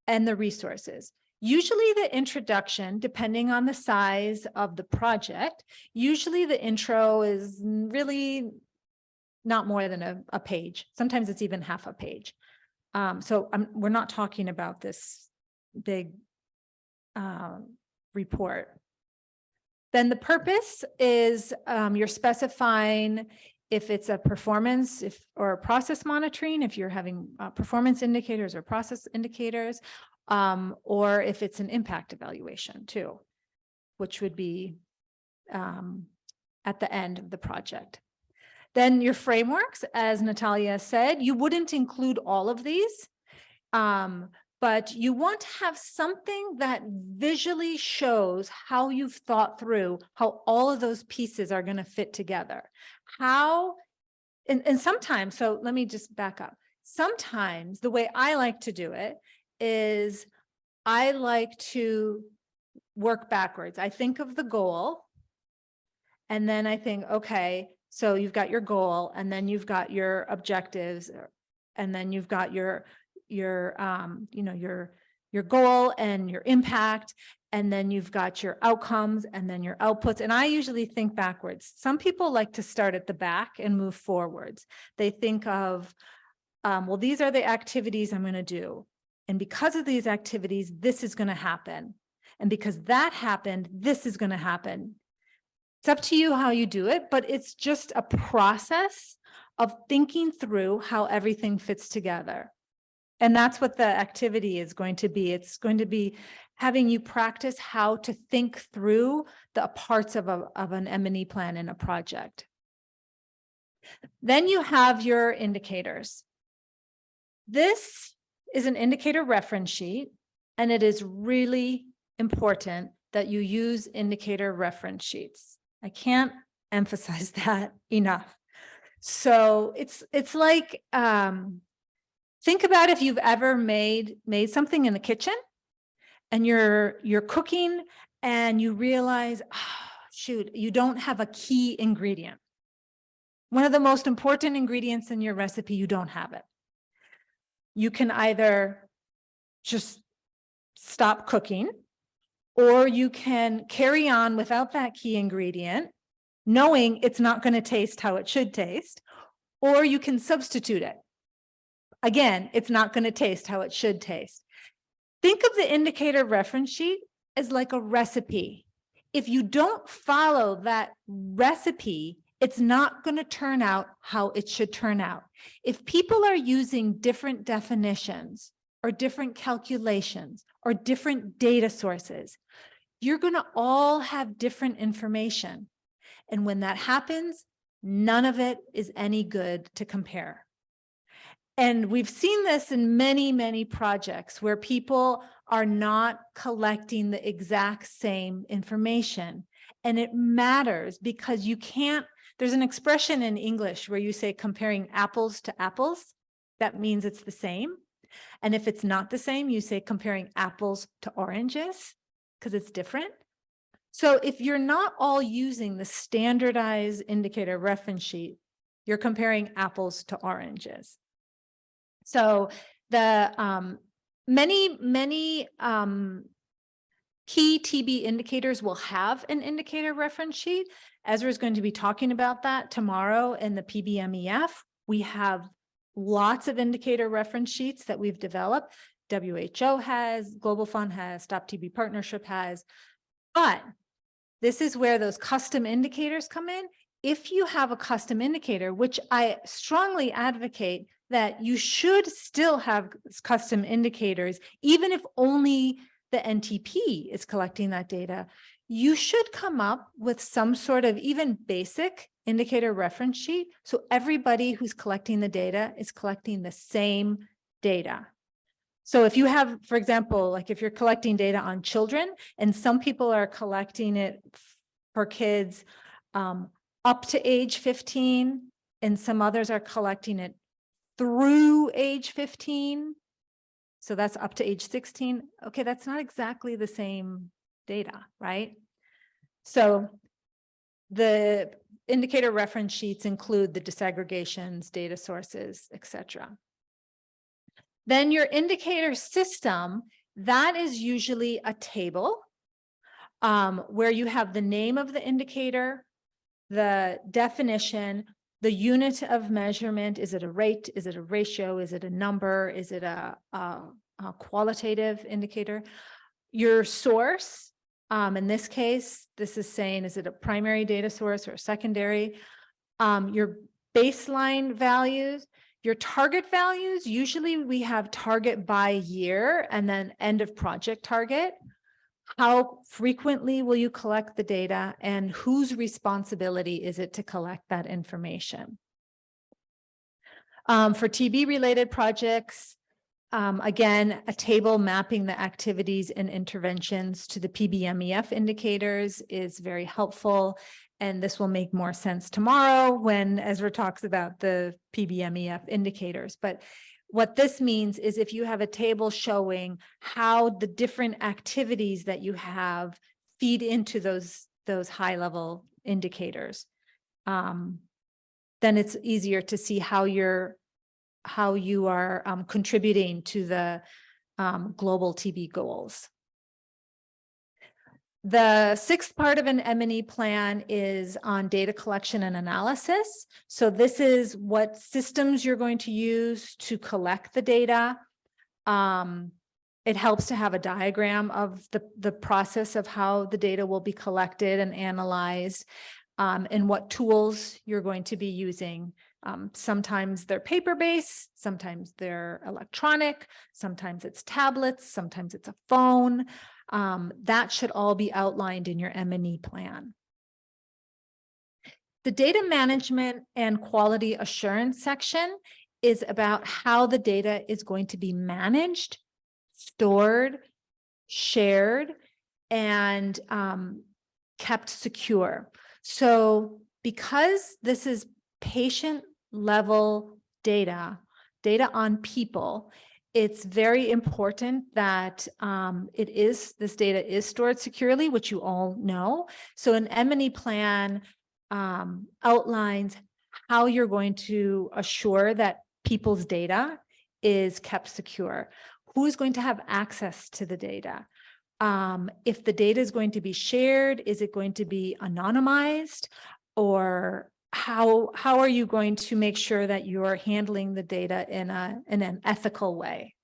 and the resources. Usually the introduction, depending on the size of the project, usually the intro is really not more than a page. Sometimes it's even half a page. So we're not talking about this big report. Then the purpose is you're specifying if it's a performance or a process monitoring, if you're having performance indicators or process indicators, or if it's an impact evaluation too, which would be at the end of the project. Then your frameworks, as Natalia said, you wouldn't include all of these, but you want to have something that visually shows how you've thought through how all of those pieces are going to fit together. How, and sometimes, so let me just back up. Sometimes the way I like to do it is I like to work backwards. I think of the goal, and then I think, okay, so you've got your goal, and then you've got your objectives, and then you've got your goal and your impact, and then you've got your outcomes and then your outputs. And I usually think backwards. Some people like to start at the back and move forwards. They think of, well, these are the activities I'm going to do. And because of these activities, this is going to happen. And because that happened, this is going to happen. It's up to you how you do it, but it's just a process of thinking through how everything fits together. And that's what the activity is going to be. It's going to be having you practice how to think through the parts of an M&E plan in a project. Then you have your indicators. This is an indicator reference sheet, and it is really important that you use indicator reference sheets. I can't emphasize that enough. So it's like, think about if you've ever made something in the kitchen and you're cooking and you realize, oh, shoot, you don't have a key ingredient. One of the most important ingredients in your recipe, you don't have it. You can either just stop cooking, or you can carry on without that key ingredient, knowing it's not going to taste how it should taste, or you can substitute it. Again, it's not going to taste how it should taste. Think of the indicator reference sheet as like a recipe. If you don't follow that recipe, it's not going to turn out how it should turn out. If people are using different definitions or different calculations or different data sources, you're going to all have different information. And when that happens, none of it is any good to compare. And we've seen this in many, many projects where people are not collecting the exact same information. And it matters because you can't, there's an expression in English where you say comparing apples to apples. That means it's the same. And if it's not the same, you say comparing apples to oranges because it's different. So if you're not all using the standardized indicator reference sheet, you're comparing apples to oranges. So the many key TB indicators will have an indicator reference sheet. Ezra is going to be talking about that tomorrow in the PBMEF. We have lots of indicator reference sheets that we've developed. WHO has, Global Fund has, Stop TB Partnership has, but this is where those custom indicators come in. If you have a custom indicator, which I strongly advocate that you should still have custom indicators, even if only the NTP is collecting that data, you should come up with some sort of even basic indicator reference sheet. So everybody who's collecting the data is collecting the same data. So if you have, for example, like if you're collecting data on children, and some people are collecting it for kids up to age 15, and some others are collecting it through age 15. So that's up to age 16. Okay, that's not exactly the same data, right? So the indicator reference sheets include the disaggregations, data sources, etc. Then your indicator system, that is usually a table where you have the name of the indicator, the definition, the unit of measurement. Is it a rate? Is it a ratio? Is it a number? Is it a qualitative indicator? Your source, in this case, this is saying, is it a primary data source or a secondary? Your baseline values, your target values, usually we have target by year and then end of project target. How frequently will you collect the data and whose responsibility is it to collect that information? For TB related projects, again, a table mapping the activities and interventions to the PBMEF indicators is very helpful. And this will make more sense tomorrow when Ezra talks about the PBMEF indicators. But what this means is if you have a table showing how the different activities that you have feed into those high level indicators, then it's easier to see how you are contributing to the global TB goals. The sixth part of an M&E plan is on data collection and analysis. So this is what systems you're going to use to collect the data. It helps to have a diagram of the process of how the data will be collected and analyzed, and what tools you're going to be using. Sometimes they're paper-based, sometimes they're electronic, sometimes it's tablets, sometimes it's a phone. That should all be outlined in your M&E plan. The data management and quality assurance section is about how the data is going to be managed, stored, shared, and kept secure. So because this is patient level data on people, it's very important that this data is stored securely, which you all know. So an M&E plan outlines how you're going to assure that people's data is kept secure. Who is going to have access to the data? If the data is going to be shared, is it going to be anonymized? Or how are you going to make sure that you're handling the data in an ethical way?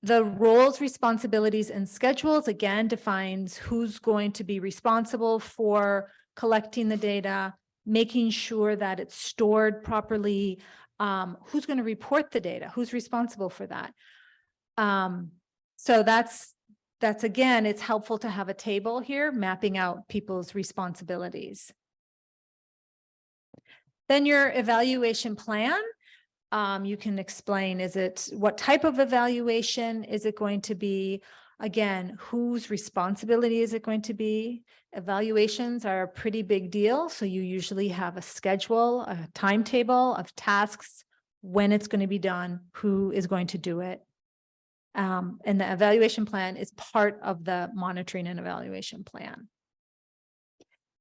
The roles, responsibilities, and schedules, again, defines who's going to be responsible for collecting the data, making sure that it's stored properly, who's going to report the data, who's responsible for that. So that's again, it's helpful to have a table here mapping out people's responsibilities. Then your evaluation plan, you can explain, what type of evaluation is it going to be? Again, whose responsibility is it going to be? Evaluations are a pretty big deal. So you usually have a schedule, a timetable of tasks, when it's going to be done, who is going to do it. And the evaluation plan is part of the monitoring and evaluation plan.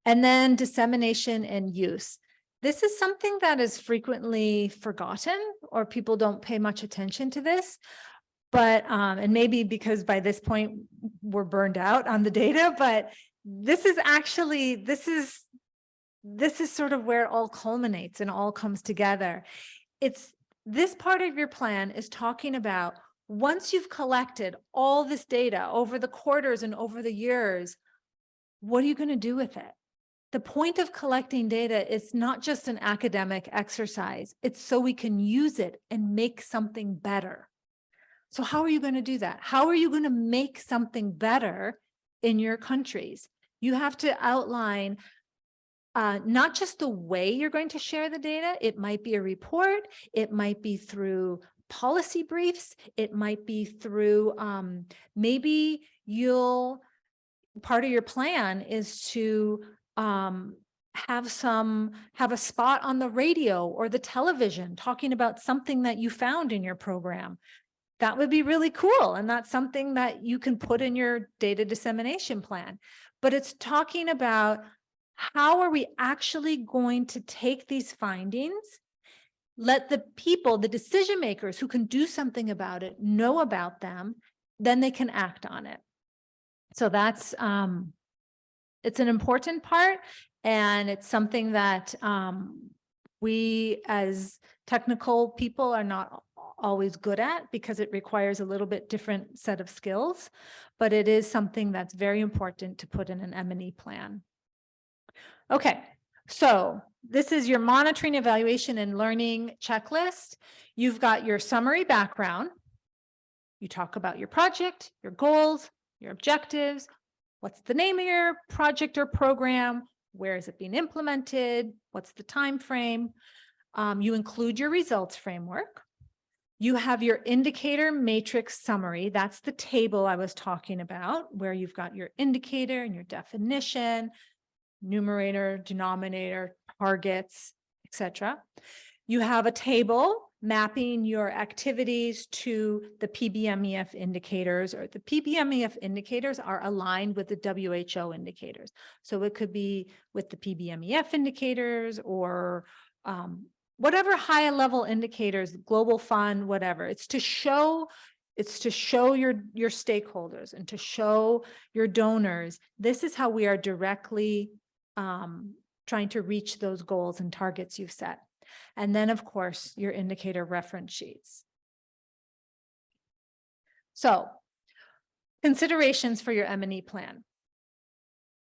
And then dissemination and use. This is something that is frequently forgotten, or people don't pay much attention to this. But, and maybe because by this point we're burned out on the data, but this is actually, this is sort of where it all culminates and all comes together. This part of your plan is talking about, once you've collected all this data over the quarters and over the years, what are you going to do with it? The point of collecting data is not just an academic exercise. It's so we can use it and make something better. So how are you going to do that? How are you going to make something better in your countries? You have to outline not just the way you're going to share the data. It might be a report. It might be through policy briefs. It might be through, maybe part of your plan is to have a spot on the radio or the television talking about something that you found in your program. That would be really cool. And that's something that you can put in your data dissemination plan. But it's talking about, how are we actually going to take these findings, let the people, the decision makers who can do something about it, know about them, then they can act on it. So that's, it's an important part, and it's something that we as technical people are not always good at, because it requires a little bit different set of skills, but it is something that's very important to put in an M&E plan. Okay, So this is your monitoring, evaluation, and learning checklist. You've got your summary background. You talk about your project, your goals, your objectives. What's the name of your project or program? Where is it being implemented? What's the time frame? You include your results framework. You have your indicator matrix summary. That's the table I was talking about, where you've got your indicator and your definition, numerator, denominator, targets, etc. You have a table mapping your activities to the PBMEF indicators, or the PBMEF indicators are aligned with the WHO indicators. So it could be with the PBMEF indicators or whatever high level indicators, global fund, whatever. It's to show your stakeholders and to show your donors, this is how we are directly trying to reach those goals and targets you've set. And then, of course, your indicator reference sheets. So, considerations for your M&E plan.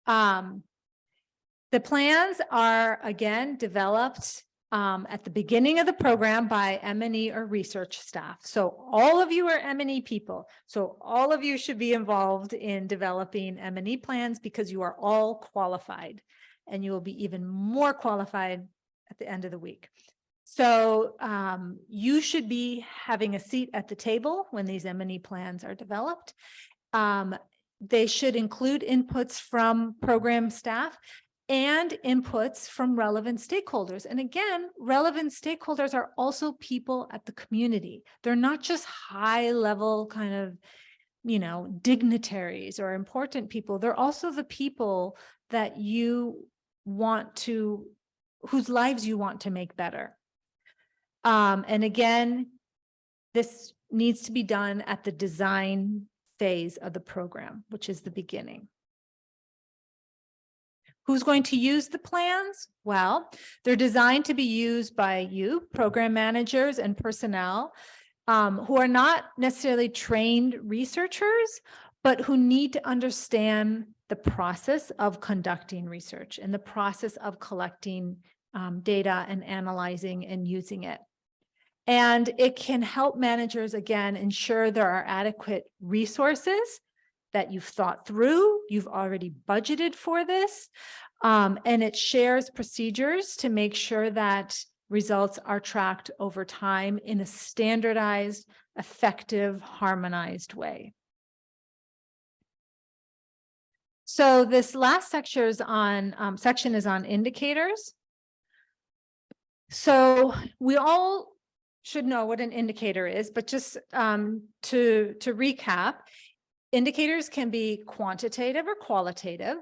The plans are, again, developed at the beginning of the program by M&E or research staff. So all of you are M&E people. So all of you should be involved in developing M&E plans because you are all qualified, and you will be even more qualified at the end of the week. So you should be having a seat at the table when these M&E plans are developed. They should include inputs from program staff and inputs from relevant stakeholders. And again, relevant stakeholders are also people at the community. They're not just high level kind of, dignitaries or important people. They're also the people that you want to, whose lives you want to make better. And again, this needs to be done at the design phase of the program, which is the beginning. Who's going to use the plans? Well, they're designed to be used by you, program managers and personnel who are not necessarily trained researchers, but who need to understand the process of conducting research and the process of collecting data and analyzing and using it. And it can help managers, again, ensure there are adequate resources that you've thought through, you've already budgeted for this, and it shares procedures to make sure that results are tracked over time in a standardized, effective, harmonized way. So this last section is on indicators. So we all should know what an indicator is, but just to recap, indicators can be quantitative or qualitative,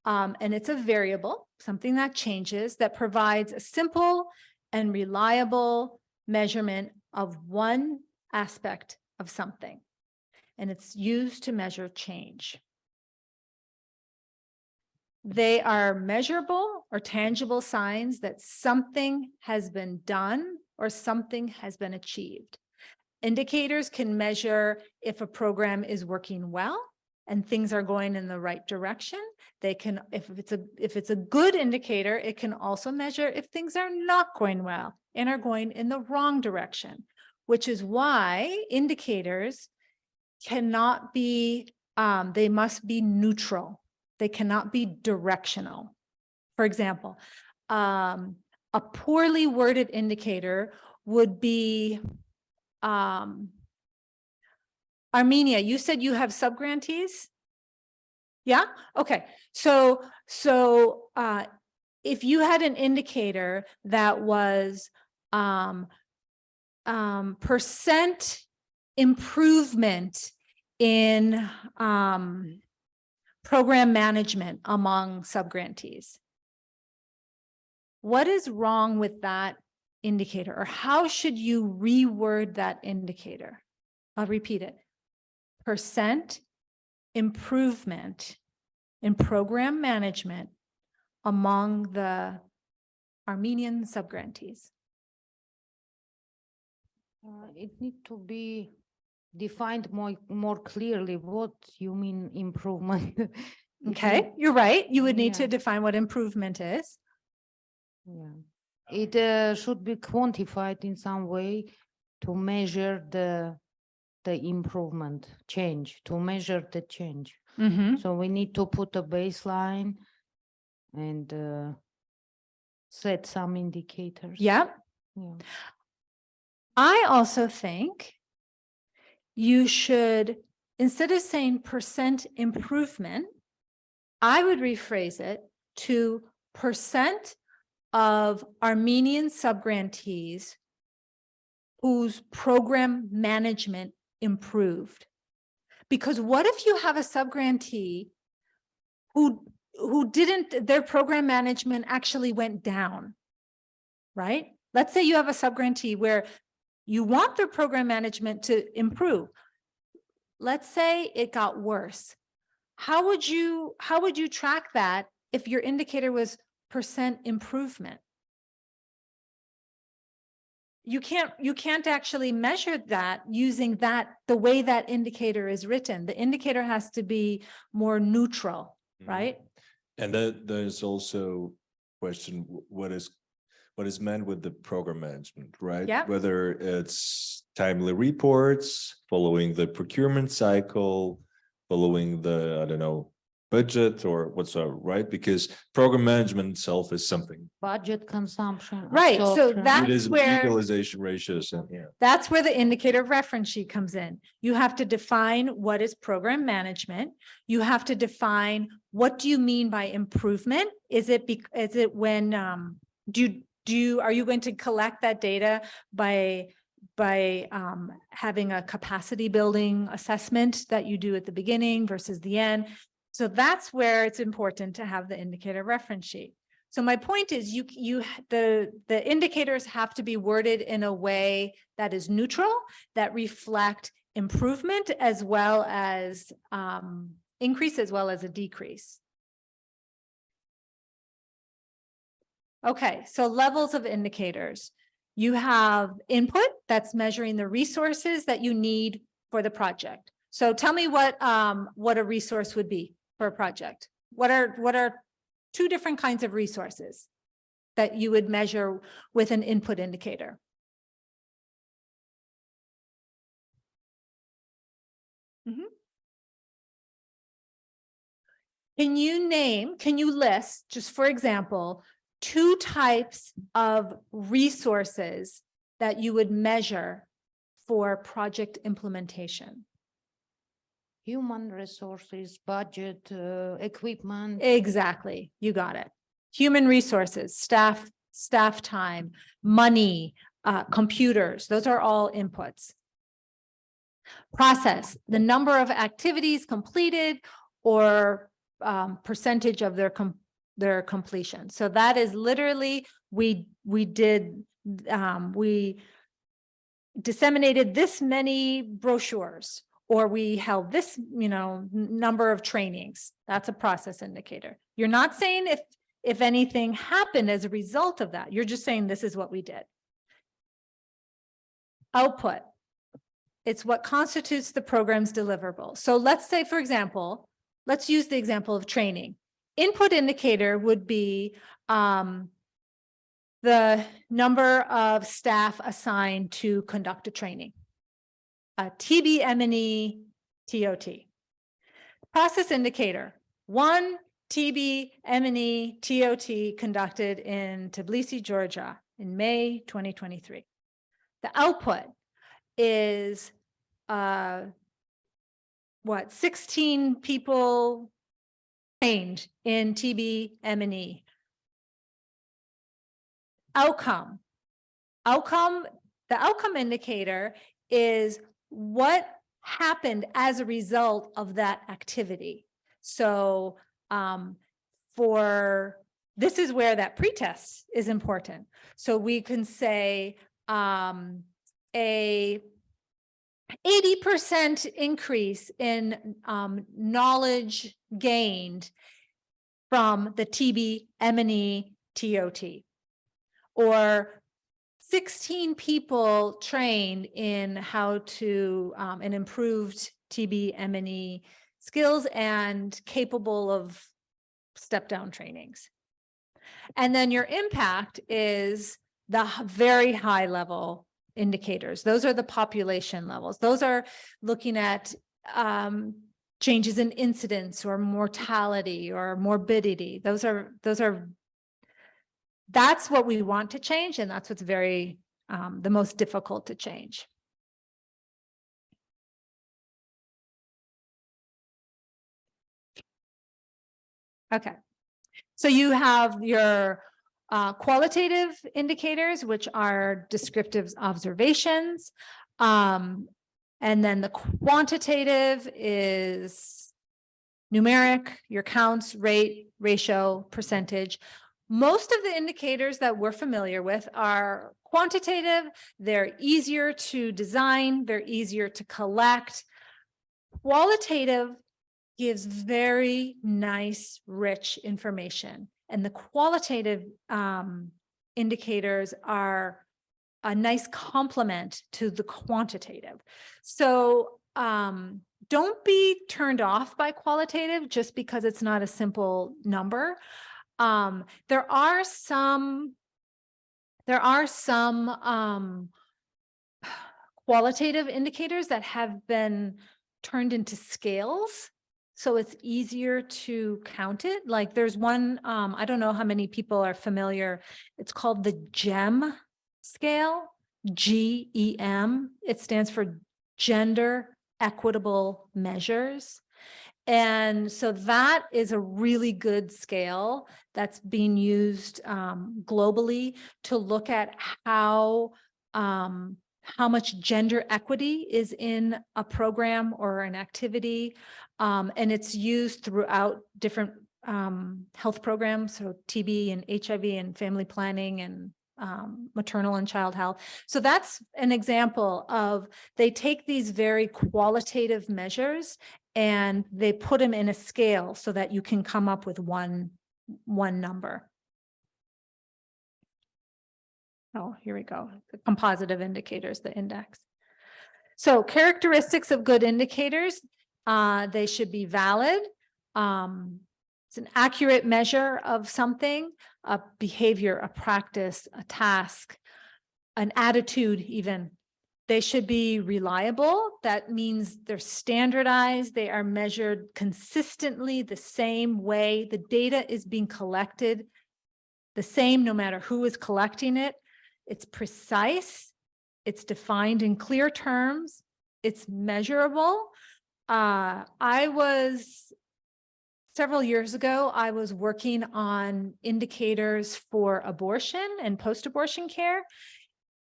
and it's a variable, something that changes, that provides a simple and reliable measurement of one aspect of something, and it's used to measure change. They are measurable or tangible signs that something has been done or something has been achieved. Indicators can measure if a program is working well and things are going in the right direction. They can, if it's a good indicator, it can also measure if things are not going well and are going in the wrong direction, which is why indicators cannot be, they must be neutral. They cannot be directional. For example, a poorly worded indicator would be, Armenia, you said you have subgrantees? Yeah? Okay. So if you had an indicator that was percent improvement in program management among subgrantees, what is wrong with that indicator, or how should you reword that indicator? I'll repeat it. Percent improvement in program management among the Armenian subgrantees. It needs to be defined more clearly what you mean improvement. Okay, you're right. You would need Yeah. to define what improvement is. Yeah. It should be quantified in some way to measure the improvement, change, to measure the change. So we need to put a baseline and set some indicators. Yeah. Yeah. I also think you should, instead of saying percent improvement, I would rephrase it to percent of Armenian subgrantees whose program management improved. Because what if you have a subgrantee who didn't, their program management actually went down, right? Let's say you have a subgrantee where you want their program management to improve. Let's say it got worse. How would you track that if your indicator was percent improvement? You can't actually measure that using the way that indicator is written. The indicator has to be more neutral, right? And there's also question, what is meant with the program management, right? Yeah. Whether it's timely reports, following the procurement cycle, following the, I don't know, budget or whatsoever, right? Because program management itself is something. Budget consumption. Right, so absorption. that- It is where- utilization ratios and yeah. That's where the indicator reference sheet comes in. You have to define what is program management. You have to define, what do you mean by improvement? Is it when, are you going to collect that data by having a capacity building assessment that you do at the beginning versus the end? So that's where it's important to have the indicator reference sheet. So my point is the indicators have to be worded in a way that is neutral, that reflect improvement as well as increase as well as a decrease. Okay, so levels of indicators. You have input, that's measuring the resources that you need for the project. So tell me what a resource would be for a project. What are two different kinds of resources that you would measure with an input indicator? Can you list, just for example, two types of resources that you would measure for project implementation? Human resources, budget, equipment. Exactly, you got it. Human resources, staff time, money, computers, those are all inputs. Process, the number of activities completed or percentage of their completion. So that is literally, we disseminated this many brochures, or we held this, number of trainings. That's a process indicator. You're not saying if anything happened as a result of that. You're just saying this is what we did. Output. It's what constitutes the program's deliverable. So let's say, for example, let's use the example of training. Input indicator would be the number of staff assigned to conduct a training. TB, M&E, TOT. Process indicator, 1 TB, M&E, TOT conducted in Tbilisi, Georgia in May 2023. The output is 16 people trained in TB, M&E. The outcome indicator is what happened as a result of that activity. So this is where that pretest is important. So we can say a 80% increase in knowledge gained from the TB, M&E, TOT, or 16 people trained in how to and improved TB, M&E skills and capable of step down trainings. And then your impact is the very high level indicators. Those are the population levels. Those are looking at changes in incidence or mortality or morbidity. That's what we want to change, and that's what's very the most difficult to change. Okay, so you have your qualitative indicators, which are descriptive observations. And then the quantitative is numeric, your counts, rate, ratio, percentage. Most of the indicators that we're familiar with are quantitative. They're easier to design. They're easier to collect. Qualitative gives very nice, rich information. And the qualitative indicators are a nice complement to the quantitative. So don't be turned off by qualitative just because it's not a simple number. There are some qualitative indicators that have been turned into scales, so it's easier to count it. Like there's one, I don't know how many people are familiar. It's called the GEM scale, GEM. It stands for Gender Equitable Measures. And so that is a really good scale that's being used globally to look at how much gender equity is in a program or an activity. And it's used throughout different health programs, so TB and HIV and family planning and maternal and child health. So that's an example of, they take these very qualitative measures and they put them in a scale so that you can come up with one number. Oh, here we go. The compositive indicators, the index. So characteristics of good indicators, they should be valid. It's an accurate measure of something, a behavior, a practice, a task, an attitude even. They should be reliable. That means they're standardized. They are measured consistently the same way. The data is being collected the same no matter who is collecting it. It's precise. It's defined in clear terms. It's measurable. Several years ago, I was working on indicators for abortion and post-abortion care.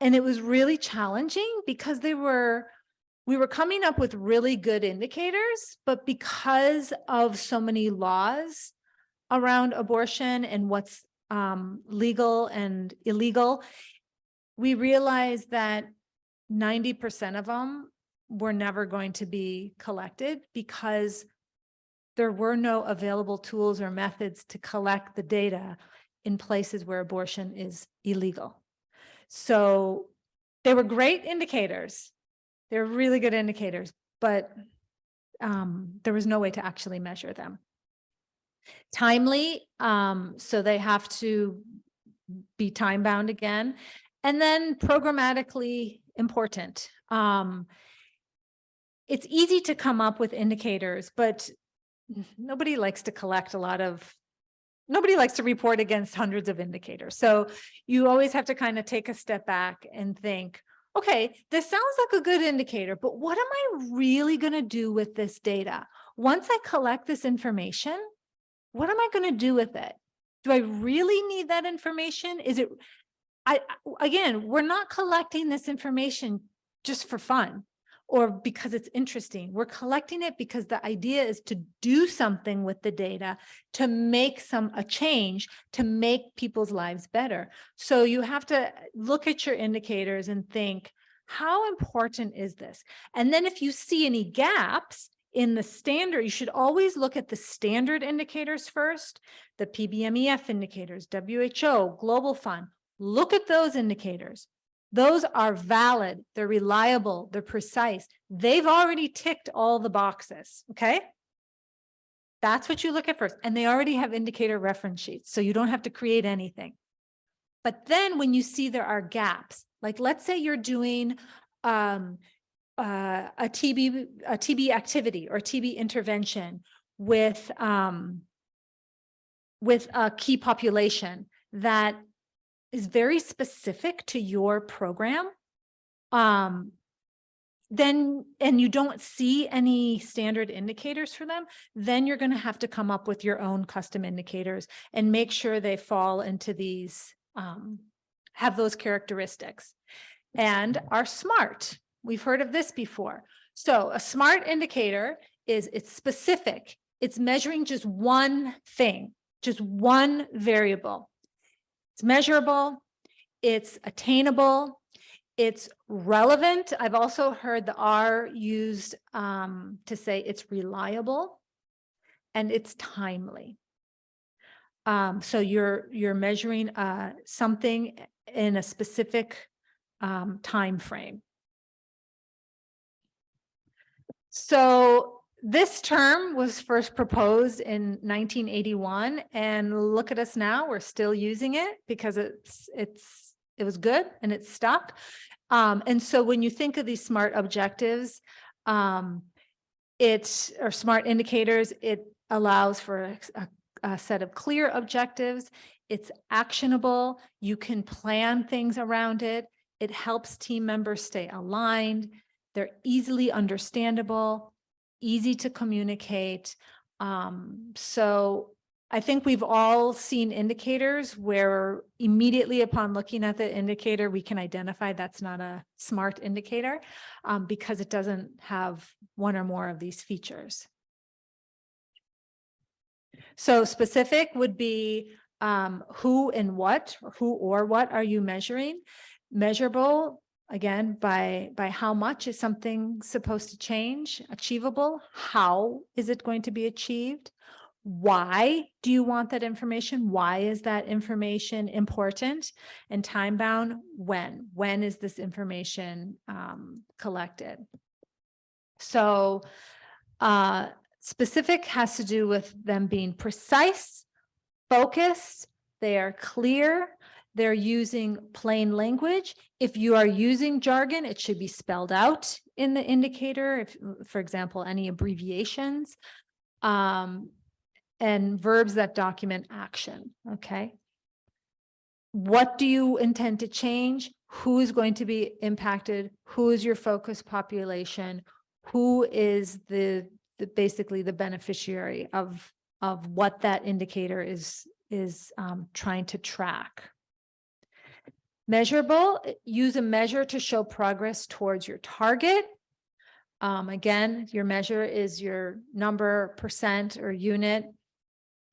And it was really challenging because we were coming up with really good indicators, but because of so many laws around abortion and what's legal and illegal, we realized that 90% of them were never going to be collected because there were no available tools or methods to collect the data in places where abortion is illegal. So they were great indicators. They're really good indicators, but there was no way to actually measure them. Timely, so they have to be time bound again. And then programmatically important. It's easy to come up with indicators, but nobody likes to collect nobody likes to report against hundreds of indicators. So you always have to kind of take a step back and think, okay, this sounds like a good indicator, but what am I really going to do with this data? Once I collect this information, what am I going to do with it? Do I really need that information? Again, we're not collecting this information just for fun or because it's interesting. We're collecting it because the idea is to do something with the data, to make a change, to make people's lives better. So you have to look at your indicators and think, how important is this? And then if you see any gaps in the standard, you should always look at the standard indicators first, the PBMEF indicators, WHO, Global Fund. Look at those indicators. Those are valid, they're reliable, they're precise. They've already ticked all the boxes, okay? That's what you look at first. And they already have indicator reference sheets, so you don't have to create anything. But then when you see there are gaps, like let's say you're doing a TB activity or TB intervention with a key population that is very specific to your program, then, and you don't see any standard indicators for them, then you're going to have to come up with your own custom indicators and make sure they fall into these, have those characteristics and are SMART. We've heard of this before. So a SMART indicator is, it's specific. It's measuring just one thing, just one variable. It's measurable, it's attainable, it's relevant. I've also heard the R used to say it's reliable, and it's timely. So you're measuring something in a specific time frame. So this term was first proposed in 1981, and look at us now, we're still using it because it was good and it's stuck. And so when you think of these SMART objectives, or SMART indicators, it allows for a set of clear objectives. It's actionable. You can plan things around it. It helps team members stay aligned. They're easily understandable, easy to communicate. So I think we've all seen indicators where immediately upon looking at the indicator, we can identify that's not a SMART indicator because it doesn't have one or more of these features. So specific would be who and what, or who or what are you measuring? Measurable, again, by how much is something supposed to change? Achievable, how is it going to be achieved? Why do you want that information? Why is that information important? And time bound, when is this information collected? So specific has to do with them being precise, focused, they are clear, they're using plain language. If you are using jargon, it should be spelled out in the indicator. If, for example, any abbreviations, and verbs that document action, okay? What do you intend to change? Who is going to be impacted? Who is your focus population? Who is basically the beneficiary of what that indicator is trying to track? Measurable, use a measure to show progress towards your target. Again, your measure is your number, percent, or unit.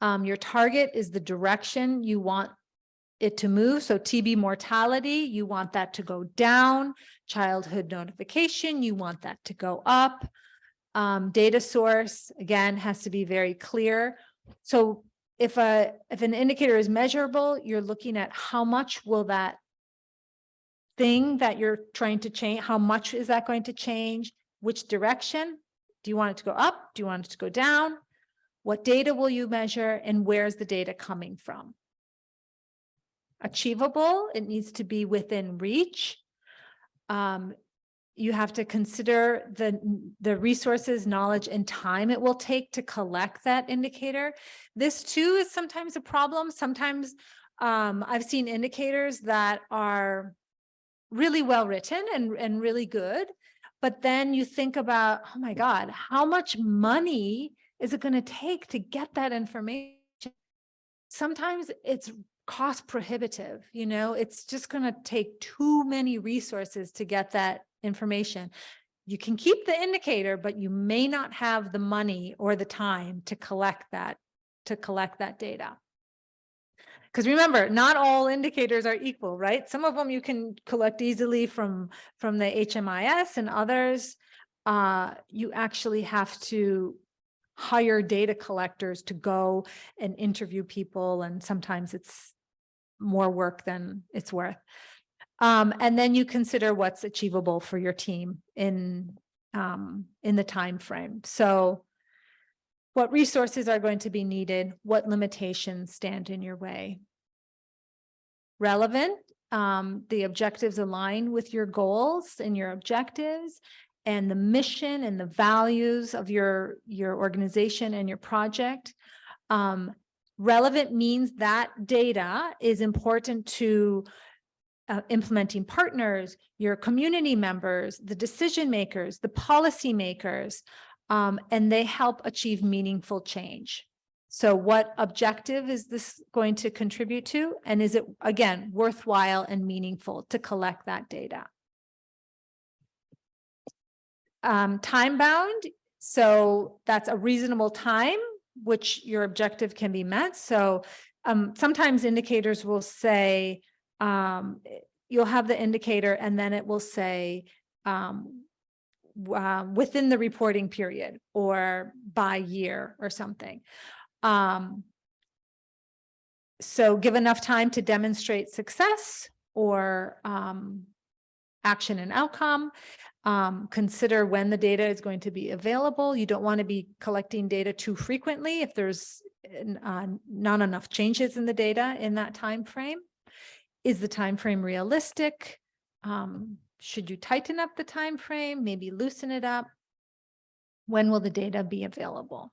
Your target is the direction you want it to move. So TB mortality, you want that to go down. Childhood notification, you want that to go up. Data source, again, has to be very clear. So if an indicator is measurable, you're looking at how much will that thing that you're trying to change, how much is that going to change? Which direction? Do you want it to go up? Do you want it to go down? What data will you measure, and where's the data coming from? Achievable, it needs to be within reach. You have to consider the resources, knowledge, and time it will take to collect that indicator. This too is sometimes a problem. Sometimes I've seen indicators that are really well written and really good, but then you think about, oh my God, how much money is it going to take to get that information? Sometimes it's cost prohibitive, you know, it's just going to take too many resources to get that information. You can keep the indicator, but you may not have the money or the time to collect that data. Because remember, not all indicators are equal, right? Some of them you can collect easily from the HMIS, and others you actually have to hire data collectors to go and interview people, and sometimes it's more work than it's worth. And then you consider what's achievable for your team in the time frame. So What resources are going to be needed? What limitations stand in your way? Relevant, the objectives align with your goals and your objectives and the mission and the values of your organization and your project. Relevant means that data is important to implementing partners, your community members, the decision makers, the policy makers, and they help achieve meaningful change. So what objective is this going to contribute to? And is it, again, worthwhile and meaningful to collect that data? Time bound. So that's a reasonable time which your objective can be met. So sometimes indicators will say, you'll have the indicator and then it will say within the reporting period or by year or something. So give enough time to demonstrate success or action and outcome. Consider when the data is going to be available. You don't want to be collecting data too frequently if there's not enough changes in the data in that time frame. Is the time frame realistic? Should you tighten up the time frame, maybe loosen it up? When will the data be available?